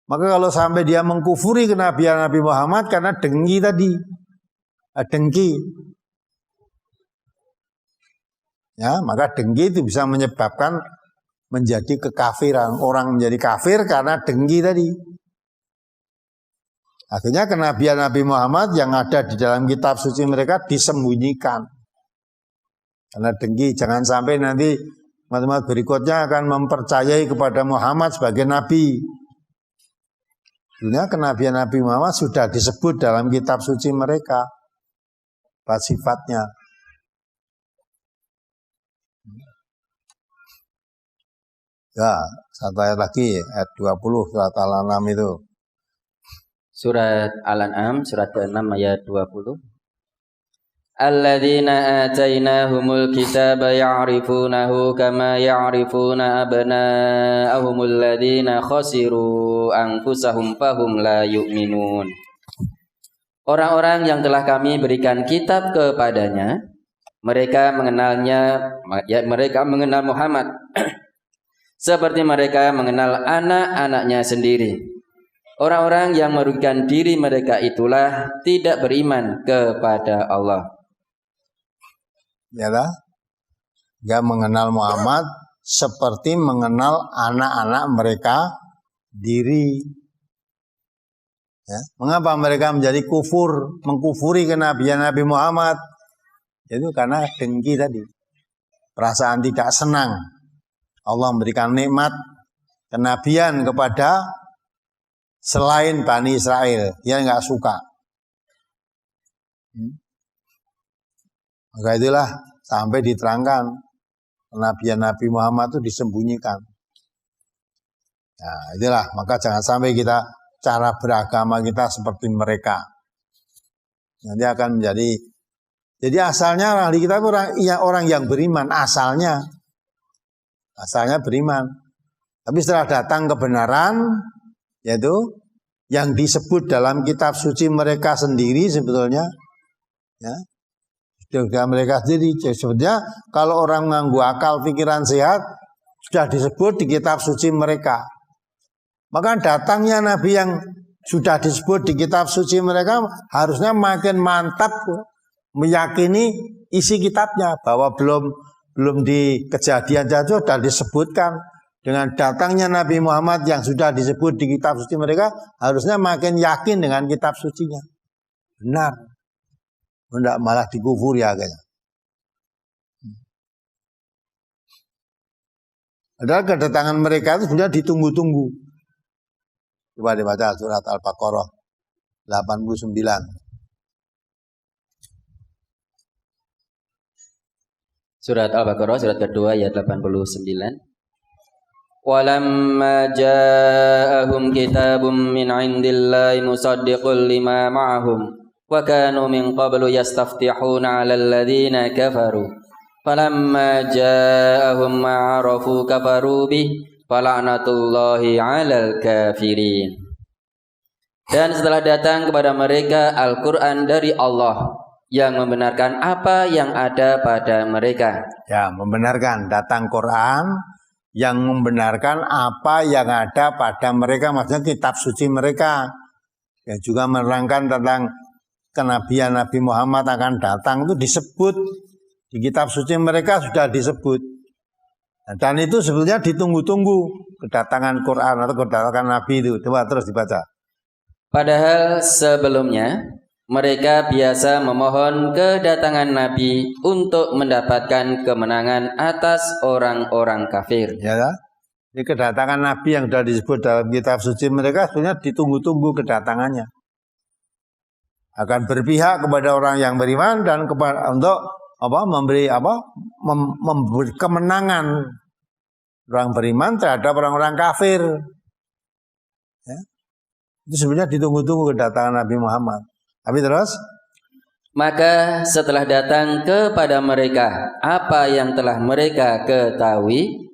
Maka kalau sampai dia mengkufuri kenabian Nabi Muhammad karena dengki tadi, dengki, ya maka dengki itu bisa menyebabkan menjadi kekafiran. Orang menjadi kafir karena dengki tadi. Akhirnya kenabian Nabi Muhammad yang ada di dalam kitab suci mereka disembunyikan. Karena dengki, jangan sampai nanti teman-teman berikutnya akan mempercayai kepada Muhammad sebagai Nabi. Sebenarnya kenabian Nabi Muhammad sudah disebut dalam kitab suci mereka. Apa sifatnya. Ya, satu ayat lagi, ayat 20 surat Al-An'am itu. Surat Al-An'am, surat ke-6 ayat 20. Alladzina atainahumul kitaba ya'rifunahu kama ya'rifuna abna'ahumul ladzina khasiru anfusahum fahum la yu'minun. Orang-orang yang telah kami berikan kitab kepadanya, mereka mengenal Muhammad seperti mereka mengenal anak-anaknya sendiri. Orang-orang yang merugikan diri mereka itulah tidak beriman kepada Allah. Ya lah, dia mengenal Muhammad seperti mengenal anak-anak mereka diri. Ya. Mengapa mereka menjadi mengkufuri kenabian Nabi Muhammad? Itu karena dengki tadi, perasaan tidak senang. Allah memberikan nikmat kenabian kepada selain Bani Israel, dia nggak suka. Maka itulah sampai diterangkan kenabian Nabi Muhammad itu disembunyikan. Nah, itulah, maka jangan sampai kita cara beragama kita seperti mereka. Nanti akan menjadi, jadi asalnya ahli kita orang yang beriman, asalnya beriman. Tapi setelah datang kebenaran, yaitu yang disebut dalam kitab suci mereka sendiri sebetulnya, ya, sudah mereka sendiri. Sebetulnya kalau orang mengganggu akal pikiran sehat sudah disebut di kitab suci mereka. Maka datangnya Nabi yang sudah disebut di kitab suci mereka harusnya makin mantap meyakini isi kitabnya, bahwa belum di kejadian saja sudah disebutkan. Dengan datangnya Nabi Muhammad yang sudah disebut di kitab suci mereka, harusnya makin yakin dengan kitab sucinya. Benar. Tidak malah dikufuri akhirnya. Padahal kedatangan mereka itu sebenarnya ditunggu-tunggu. Coba dibaca surat Al-Baqarah 89. Surat Al-Baqarah, surat kedua ayat 89. Walamma ja'ahum kitabun min 'indillahi musaddiqun lima ma'ahum wa kanu min qablu yastaftihuna 'alal ladzina kafaru falamma ja'ahum ma'arafu kafaru bih fala'natullahi 'alal kafirin. Dan setelah datang kepada mereka Al-Qur'an dari Allah yang membenarkan apa yang ada pada mereka. Ya, membenarkan, datang Quran yang membenarkan apa yang ada pada mereka, maksudnya kitab suci mereka, yang juga menerangkan tentang kenabian Nabi Muhammad akan datang, itu disebut di kitab suci mereka, sudah disebut. Dan itu sebetulnya ditunggu-tunggu kedatangan Quran atau kedatangan Nabi itu. Coba terus dibaca. Padahal sebelumnya mereka biasa memohon kedatangan Nabi untuk mendapatkan kemenangan atas orang-orang kafir. Ya, ini kedatangan Nabi yang sudah disebut dalam kitab suci mereka sebenarnya ditunggu-tunggu kedatangannya. Akan berpihak kepada orang yang beriman dan untuk memberi kemenangan orang beriman terhadap orang-orang kafir. Ya. Itu sebenarnya ditunggu-tunggu kedatangan Nabi Muhammad. Tapi terus, maka setelah datang kepada mereka apa yang telah mereka ketahui,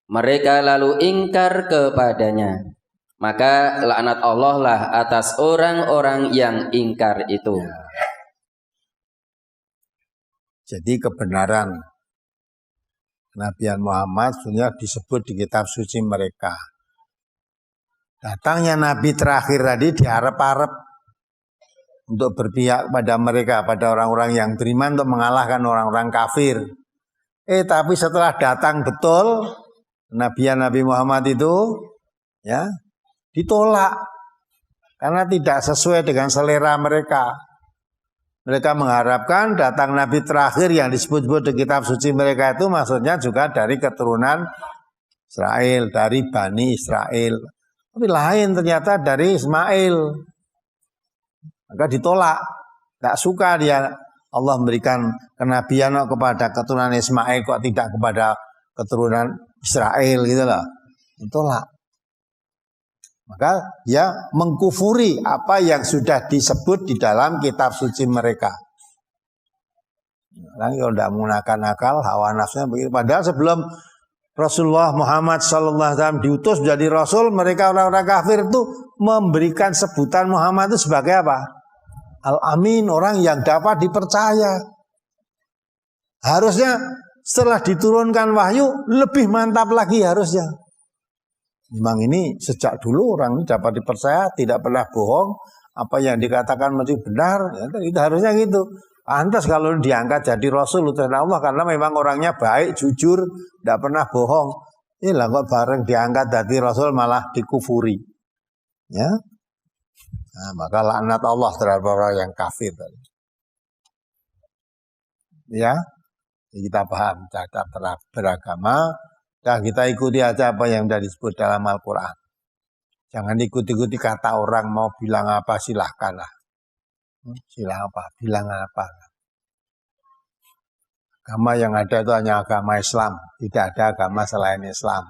mereka lalu ingkar kepadanya. Maka laknat Allah lah atas orang-orang yang ingkar itu. Ya. Jadi kebenaran kenabian Muhammad sebenarnya disebut di kitab suci mereka. Datangnya Nabi terakhir tadi diharap-harap untuk berpihak pada mereka, pada orang-orang yang beriman, untuk mengalahkan orang-orang kafir. Tapi setelah datang betul kenabian Nabi Muhammad itu, ya, ditolak karena tidak sesuai dengan selera mereka. Mereka mengharapkan datang Nabi terakhir yang disebut-sebut di kitab suci mereka itu maksudnya juga dari keturunan Israel, dari Bani Israel. Tapi lain ternyata dari Ismail. Maka ditolak. Tak suka dia, Allah memberikan kenabian kepada keturunan Ismail kok tidak kepada keturunan Israel gitu loh. Tolak. Maka dia mengkufuri apa yang sudah disebut di dalam kitab suci mereka. Orang yang tidak menggunakan akal, hawa nafsunya begitu. Padahal sebelum Rasulullah Muhammad SAW diutus menjadi Rasul, mereka orang-orang kafir itu memberikan sebutan Muhammad itu sebagai apa? Al-Amin, orang yang dapat dipercaya. Harusnya setelah diturunkan wahyu, lebih mantap lagi harusnya. Memang ini sejak dulu orang ini dapat dipercaya, tidak pernah bohong, apa yang dikatakan mesti benar, ya, itu harusnya gitu. Pantas kalau diangkat jadi Rasul utusan Allah karena memang orangnya baik, jujur, tidak pernah bohong. Inilah kok bareng diangkat jadi Rasul malah dikufuri. Ya, nah, maka laknat Allah terhadap orang yang kafir. Ya, kita paham cara beragama. Nah, kita ikuti aja apa yang sudah disebut dalam Al-Quran. Jangan ikuti-ikuti kata orang mau bilang apa silahkanlah. Silah apa, bilang apa. Agama yang ada itu hanya agama Islam, tidak ada agama selain Islam.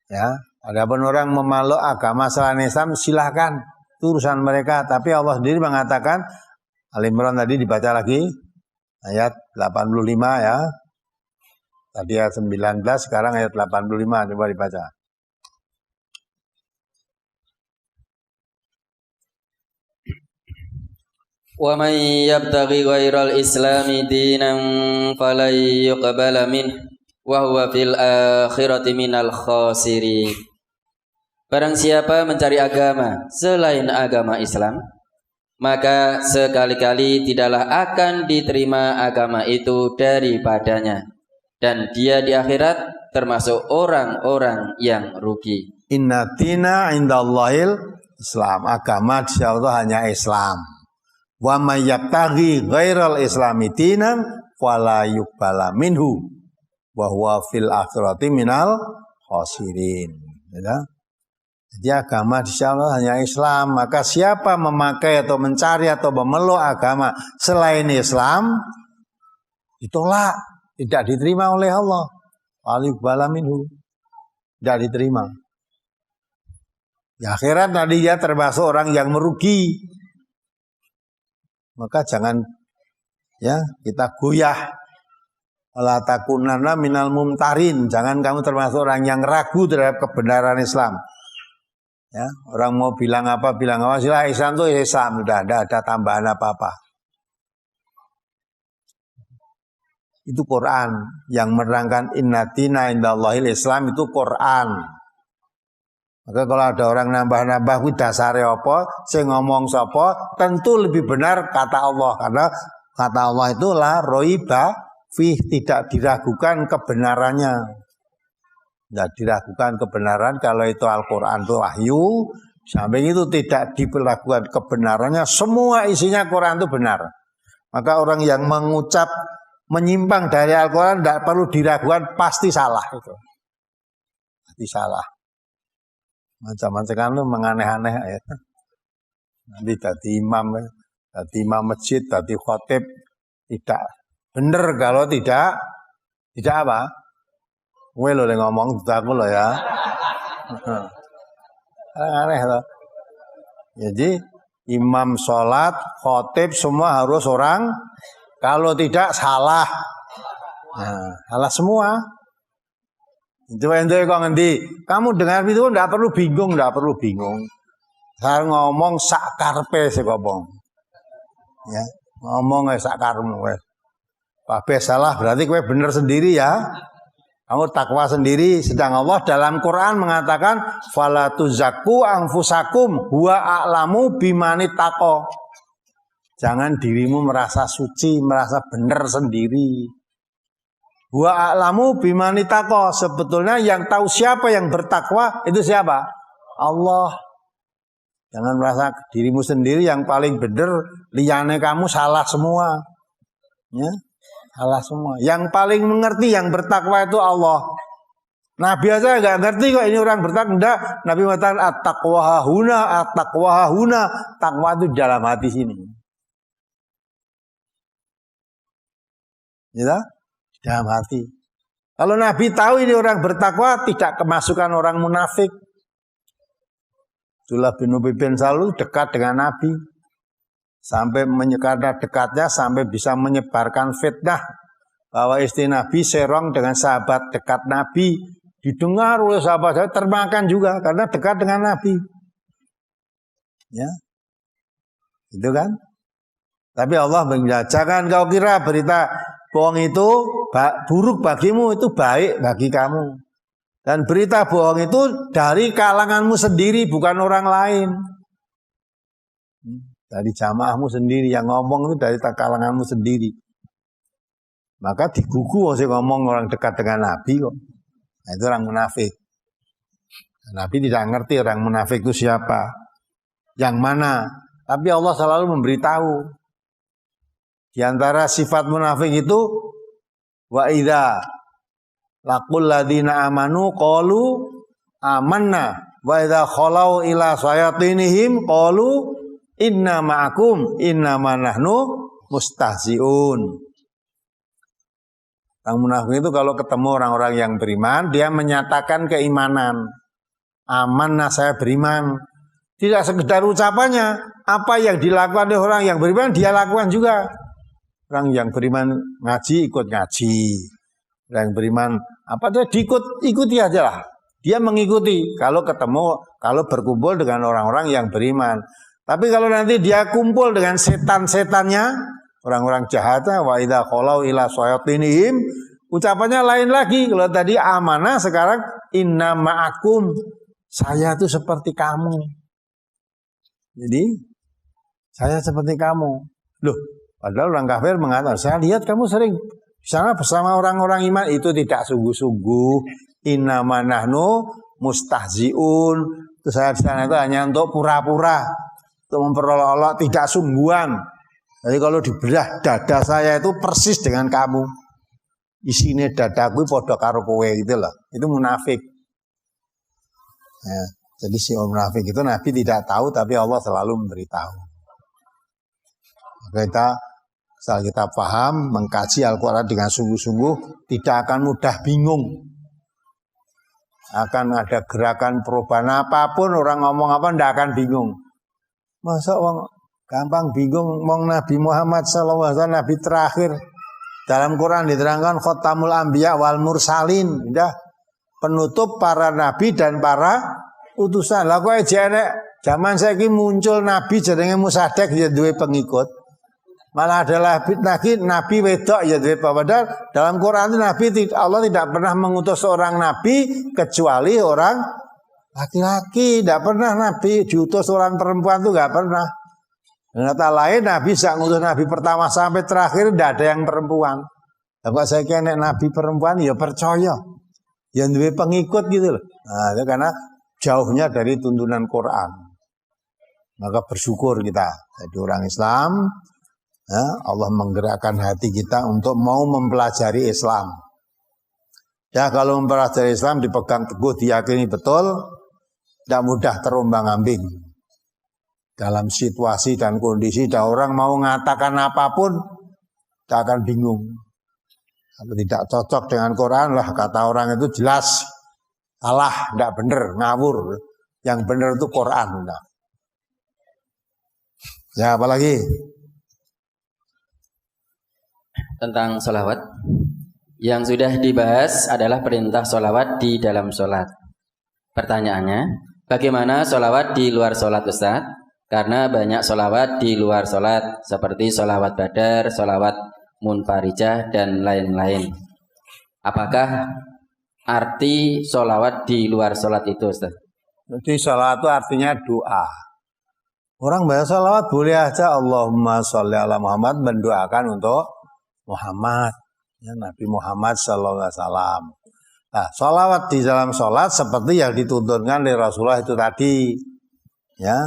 Ya, adapun orang memeluk agama selain Islam silahkan, itu urusan mereka. Tapi Allah sendiri mengatakan, Al-Imran tadi dibaca lagi, ayat 85 ya. Tadi ayat 19, sekarang ayat 85, coba dibaca. Wa man yabtaghi ghairal islami dinan falan yuqbala min wa huwa fil akhirati minal khasirin. Barang siapa mencari agama selain agama Islam, maka sekali-kali tidaklah akan diterima agama itu daripadanya, dan dia di akhirat termasuk orang-orang yang rugi. Inna dina indallahil Islam. Agama di Allah hanya Islam. Wa may yabtaghi ghairal islami dinan fala yuqbala minhu wa huwa fil akhirati minal khasirin. Ya. Jadi agama di Allah hanya Islam. Maka siapa memakai atau mencari atau memeluk agama selain Islam, ditolak, tidak diterima oleh Allah. Waliyuqbala minhu, tidak diterima. Di akhirat tadi dia termasuk orang yang merugi. Maka jangan ya kita goyah. Wala takunanna minal mumtarin. Jangan kamu termasuk orang yang ragu terhadap kebenaran Islam. Ya, orang mau bilang apa sila Islam itu Islam, sudah tidak ada tambahan apa-apa. Itu Quran yang menerangkan inna dina indallahil Islam, itu Quran. Maka kalau ada orang nambah-nambah kuwi dasare apa, sing ngomong sapa, tentu lebih benar kata Allah, karena kata Allah itu la roiba fih, tidak diragukan kebenarannya. Tidak diragukan kebenaran kalau itu Al-Quran itu wahyu, samping itu tidak diperlakukan kebenarannya, semua isinya Quran itu benar. Maka orang yang mengucap menyimpang dari Al-Quran tidak perlu diragukan, pasti salah itu. Pasti salah. Macam-macam kan lu menganeh-aneh ya. Nanti jadi imam masjid, jadi khotib, tidak benar kalau tidak apa? Gue lo yang ngomong aku lo ya. Aneh loh. Jadi imam sholat, khotib semua harus orang. Kalau tidak salah. Nah, salah semua. Coba ente kok ngendi? Kamu dengar itu enggak perlu bingung. Saya ngomong sak karepe ngomong. Ya, ngomong sak karepmu wis. Kabeh salah berarti kowe bener sendiri ya. Kamu takwa sendiri, sedang Allah dalam Quran mengatakan fala tuzakku anfusakum huwa a'lamu bimani taqo. Jangan dirimu merasa suci, merasa benar sendiri. Huwa a'lamu bimani taqo. Sebetulnya yang tahu siapa yang bertakwa itu siapa? Allah. Jangan merasa dirimu sendiri yang paling benar, liyane kamu salah semua. Ya. Salah semua. Yang paling mengerti yang bertakwa itu Allah. Nabi aja nggak ngerti kok ini orang bertakwa. Enggak. Nabi mengatakan at-taqwa hahuna. Takwa itu dalam hati sini. Ya, dalam hati. Kalau Nabi tahu ini orang bertakwa, tidak kemasukan orang munafik. Abdullah bin Ubay bin Salul dekat dengan Nabi. Sampai karena dekatnya sampai bisa menyebarkan fitnah bahwa istri Nabi serong dengan sahabat dekat Nabi. Didengar oleh sahabat, termakan juga karena dekat dengan Nabi. Ya, itu kan. Tapi Allah mengingatkan, jangan kau kira berita bohong itu buruk bagimu, itu baik bagi kamu. Dan berita bohong itu dari kalanganmu sendiri, bukan orang lain. Dari jamaahmu sendiri, yang ngomong itu dari kalanganmu sendiri. Maka digugu orang ngomong orang dekat dengan Nabi kok. Nah, itu orang munafik. Nabi tidak ngerti orang munafik itu siapa, yang mana. Tapi Allah selalu memberitahu. Di antara sifat munafik itu wa idza laqul ladzina amanu qalu amanna wa idza khalau ila sayatinihim qalu inna ma'akum innama nahnu mustahziun. Orang munafik itu kalau ketemu orang-orang yang beriman, dia menyatakan keimanan. Amanah, saya beriman. Tidak sekedar ucapannya, apa yang dilakukan oleh orang yang beriman, dia lakukan juga. Orang yang beriman ngaji, ikut ngaji. Orang yang beriman, apa dia ikuti aja lah. Dia mengikuti kalau berkumpul dengan orang-orang yang beriman. Tapi kalau nanti dia kumpul dengan setan-setannya, orang-orang jahatnya, wa idza khalau ila sayatinihim, ucapannya lain lagi. Kalau tadi amanah, sekarang inna ma'akum, saya itu seperti kamu. Jadi saya seperti kamu. Loh, padahal orang kafir mengatakan, saya lihat kamu sering di sana bersama orang-orang iman. Itu tidak sungguh-sungguh. Inna manahnu mustahziun. Itu saya di sana itu hanya untuk pura-pura, untuk memperolok-olok, tidak sungguhan. Jadi kalau dibelah dada saya itu persis dengan kamu. Isinya dadaku podo karo kowe gitu loh. Itu munafik. Ya, jadi si munafik itu Nabi tidak tahu, tapi Allah selalu memberitahu. Maka kita paham, mengkaji Al-Quran dengan sungguh-sungguh, tidak akan mudah bingung. Akan ada gerakan perubahan apapun, orang ngomong apa, tidak akan bingung. Masa orang gampang bingung ngomong Nabi Muhammad SAW, Nabi terakhir. Dalam Quran diterangkan Khotamul Anbiya wal Mursalin, udah penutup para nabi dan para utusan. Lah kok zaman saiki muncul nabi jenenge Musaddiq ya duwe pengikut. Malah adalah nabi wedok ya duwe padahal dalam Quran itu nabi Allah tidak pernah mengutus seorang nabi kecuali orang laki-laki, tidak pernah nabi diutus orang perempuan itu enggak pernah. Dan kata lain Nabi bisa ngutus Nabi pertama sampai terakhir tidak ada yang perempuan. Kalau saya kira Nabi perempuan ya percaya, yang duwe pengikut gitu loh. Nah, itu karena jauhnya dari tuntunan Quran. Maka bersyukur kita jadi orang Islam. Ya, Allah menggerakkan hati kita untuk mau mempelajari Islam. Ya kalau mempelajari Islam dipegang teguh, diyakini betul, tidak mudah terombang-ambing. Dalam situasi dan kondisi, dan orang mau mengatakan apapun, tidak akan bingung. Kalau tidak cocok dengan Quran, lah kata orang itu jelas salah, tidak benar, ngawur. Yang benar itu Quran. Nah. Ya apalagi? Tentang sholawat. Yang sudah dibahas adalah perintah sholawat di dalam sholat. Pertanyaannya, bagaimana sholawat di luar sholat, Ustaz? Karena banyak sholawat di luar sholat, seperti sholawat badar, sholawat munfarijah, dan lain-lain. Apakah arti sholawat di luar sholat itu, Ustaz? Jadi sholawat itu artinya doa. Orang bahasa sholawat boleh aja Allahumma sholli ala Muhammad, mendoakan untuk Muhammad, ya, Nabi Muhammad sallallahu alaihi wasallam. Nah, sholawat di dalam sholat seperti yang dituntunkan oleh Rasulullah itu tadi, ya.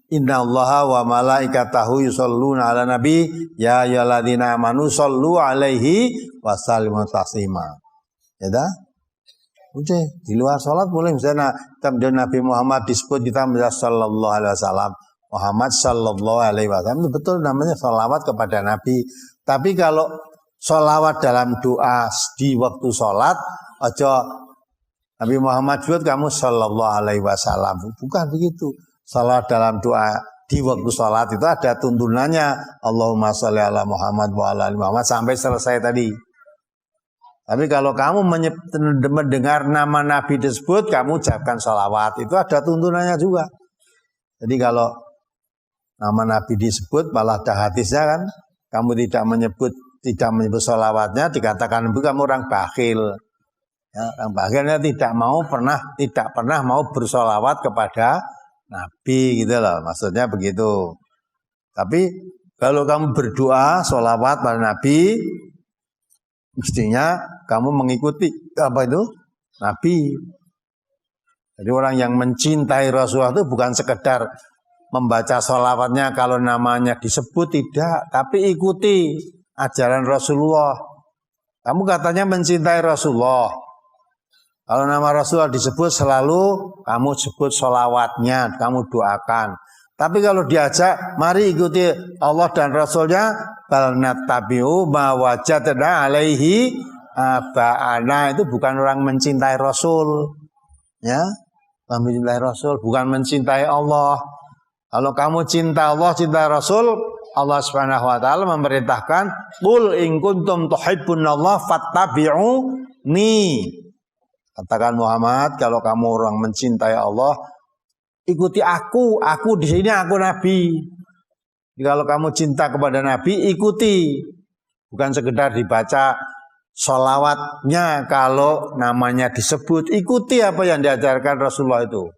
Inna allaha wa malaikatahu yusholluna ala nabi ya ayyuhalladzina amanu shollu alaihi wasallimu taslima. Ya dah? Udah, di luar sholat boleh misalnya kemudian Nabi Muhammad disebut kita menjadi sallallahu alaihi wasallam. Muhammad sallallahu alaihi wasallam itu betul namanya sholawat kepada Nabi. Tapi kalau sholawat dalam doa di waktu sholat, aja Nabi Muhammad buat kamu sallallahu alaihi wasallam. Bukan begitu. Sholawat dalam doa di waktu sholat itu ada tuntunannya. Allahumma sholli ala Muhammad wa ala ali Muhammad sampai selesai tadi. Tapi kalau kamu mendengar nama Nabi disebut, kamu ucapkan sholawat. Itu ada tuntunannya juga. Jadi kalau nama Nabi disebut, malah ada hadisnya kan. Kamu tidak menyebut sholawatnya, dikatakan kamu orang bakhil. Ya, orang bakhilnya tidak pernah mau bersolawat kepada Nabi gitu loh, maksudnya begitu. Tapi kalau kamu berdoa sholawat pada Nabi, mestinya kamu mengikuti apa itu? Nabi. Jadi orang yang mencintai Rasulullah itu bukan sekedar membaca sholawatnya kalau namanya disebut, tidak, tapi ikuti ajaran Rasulullah. Kamu katanya mencintai Rasulullah. Kalau nama Rasulullah disebut selalu kamu sebut sholawatnya, kamu doakan. Tapi kalau diajak, mari ikuti Allah dan Rasulnya, bal nattabi'u ma wajadna alaihi aba'ana, itu bukan orang mencintai Rasul. Ya, mencintai Rasul, bukan mencintai Allah. Kalau kamu cinta Allah, cinta Rasul, Allah Subhanahu wa taala memerintahkan, qul in kuntum tuhibbunallaha fattabi'uni. Katakan Muhammad, kalau kamu orang mencintai Allah, ikuti aku di sini aku Nabi. Jadi kalau kamu cinta kepada Nabi, ikuti. Bukan sekedar dibaca sholawatnya kalau namanya disebut, ikuti apa yang diajarkan Rasulullah itu.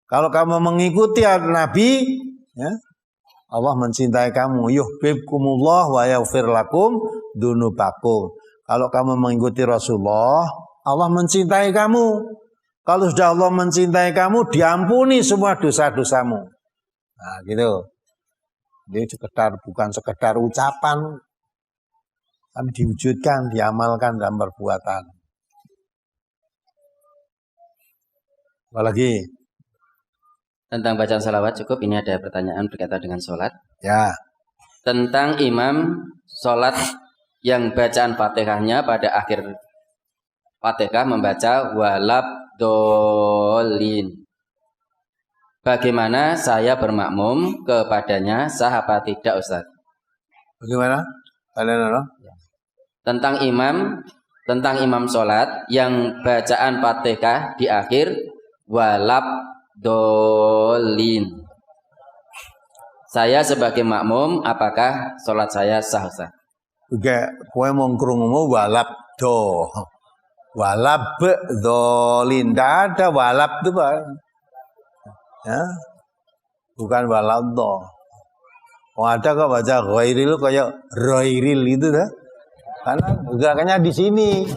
Kalau kamu mengikuti Nabi, ya, Allah mencintai kamu. Yuhibbukumullah wa yaghfir lakum dzunubakum. Kalau kamu mengikuti Rasulullah, Allah mencintai kamu. Kalau sudah Allah mencintai kamu, diampuni semua dosa-dosamu. Nah, gitu. Ini bukan sekedar ucapan, tapi diwujudkan, diamalkan dalam perbuatan. Apalagi tentang bacaan salawat cukup. Ini ada pertanyaan berkaitan dengan sholat. Ya. Tentang imam sholat yang bacaan Fatihahnya pada akhir Fatihah membaca walab dolin. Bagaimana saya bermakmum kepadanya, sah apa tidak, Ustaz? Bagaimana? Tentang imam sholat yang bacaan Fatihah di akhir walab dolin. Saya sebagai makmum, apakah sholat saya sah, Ustaz? Oke, kowe mau krungu walab do. Walab dolin, tidak ada walab itu Pak. Ya, bukan walab do. Oh, ada kok baca ghairil kayak roiril itu dah. Karena gerakannya di sini.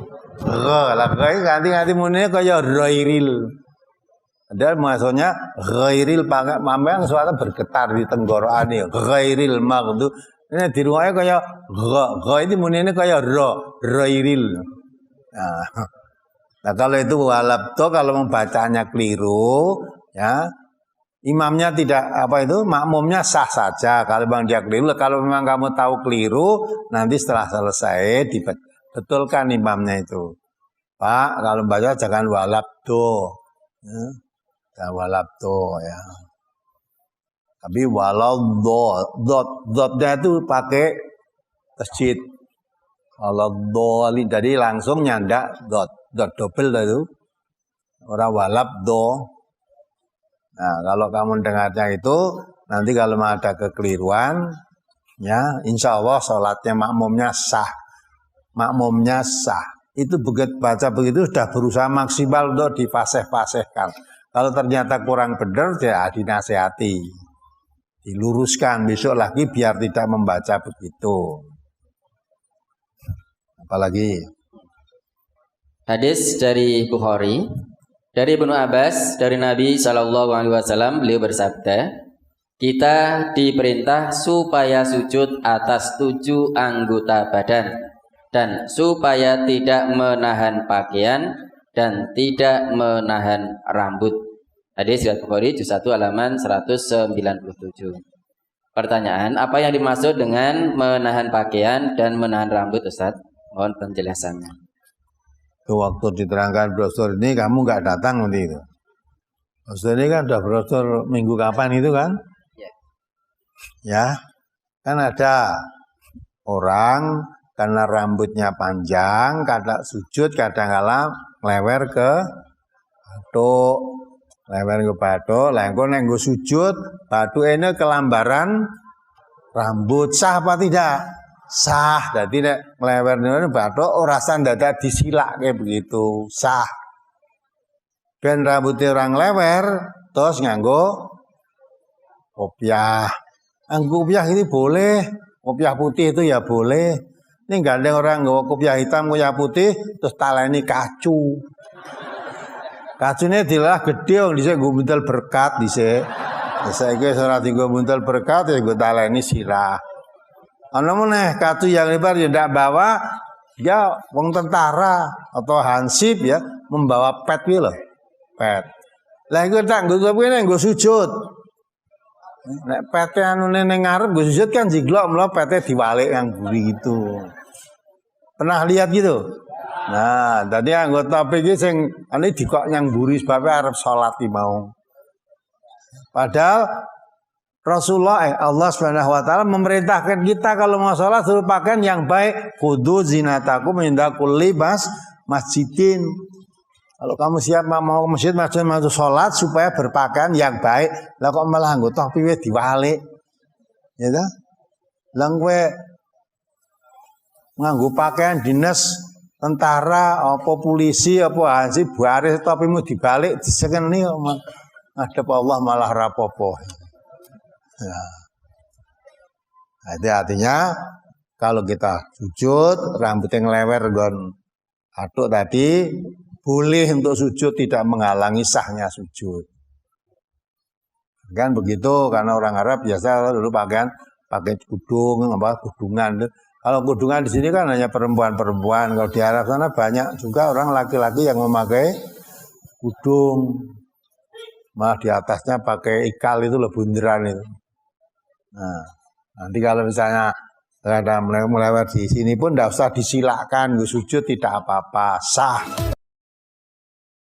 Ganti muninya kayak roiril. Ada maksudnya ghairil pakai mamang suara bergetar di tenggorokan ini. Ghairil maksud ini di rumahnya kayak ini muninya kayak roiril. Nah, kalau itu walabdo, kalau membacanya keliru, ya imamnya tidak makmumnya sah saja. Kalau memang dia keliru, kalau memang kamu tahu keliru, nanti setelah selesai dibetulkan imamnya itu. Pak, kalau baca jangan walabdo, ya. Jangan walabdo ya. Tapi waladdo, dotnya itu pakai tasjid. Waladdo, jadi langsung nyandak dot double itu. Orang walabdo. Nah, kalau kamu dengarnya itu, nanti kalau ada kekeliruan, ya, insya Allah sholatnya makmumnya sah. Makmumnya sah. Itu baca begitu sudah berusaha maksimal untuk difasih-fasihkan. Kalau ternyata kurang benar, ya dinasihati. Diluruskan besok lagi biar tidak membaca begitu. Apalagi? Hadis dari Bukhari. Dari Ibnu Abbas, dari Nabi SAW, beliau bersabda, kita diperintah supaya sujud atas 7 anggota badan dan supaya tidak menahan pakaian dan tidak menahan rambut. Hadis riwayat Bukhari juz 1 halaman 197. Pertanyaan, apa yang dimaksud dengan menahan pakaian dan menahan rambut, Ustaz? Mohon penjelasannya. Itu waktu diterangkan brosur ini kamu nggak datang nanti itu. Brosur ini kan udah brosur minggu kapan itu kan? Ya. Ya, kan ada orang karena rambutnya panjang, kadang sujud, kadang-kala lewer ke bathuk, lewer ke bathuk, lengko nenggo sujud, bathuk ini kelambaran rambut, sah apa tidak? Sah. Jadi nek lewer ini bathuk ora sandada disilak kayak begitu, sah. Ben rambutnya orang lewer, terus nganggo kopiah. Nganggo kopiah ini boleh, kopiah putih itu ya boleh. Ini gandeng orang nggawa kopiah hitam, kopiah putih, terus taleni kacu. Kacune dilah gede wong dhisik nggo buntel berkat dhisik. Saiki ora dienggo buntel berkat ya nggo taleni sirah. Ana meneh kacu yang lebar ya ndak bawa, dia wong tentara atau hansip ya membawa pet kuwi lho. Pet. Lah iku tak nggo kuwi nggo sujud. Nek pete anune ning ngarep nggo sujud kan jiglok mula pete diwalik yang buri gitu. Pernah lihat gitu? Nah, tadi anggota PG sing ane dikok nyang buri sebabnya arep salat iki mau. Padahal Rasulullah Allah Subhanahu wa taala memerintahkan kita kalau mau salat suruh pakaian yang baik, kudu zinatakum inda kulli masjidin. Kalau kamu siap mau ke masjid mau salat supaya berpakaian yang baik, lah kok malah anggota piye diwalik. Ya ta? Lah kowe nganggo pakaian dinas tentara apa polisi apa hansip baris topimu dibalik disekeni ngadep Allah malah rapopo. Nah, itu artinya kalau kita sujud rambut yang lewer gon atuk tadi boleh untuk sujud, tidak menghalangi sahnya sujud. Kan begitu karena orang Arab biasa dulu pakai kudung apa kudungan. Kalau kudungan di sini kan hanya perempuan-perempuan. Kalau di Arab sana banyak juga orang laki-laki yang memakai kudung. Malah di atasnya pakai ikal itu loh, bunderan itu. Nah, nanti kalau misalnya ada melewat di sini pun tidak usah disilakan, sujud tidak apa-apa, sah.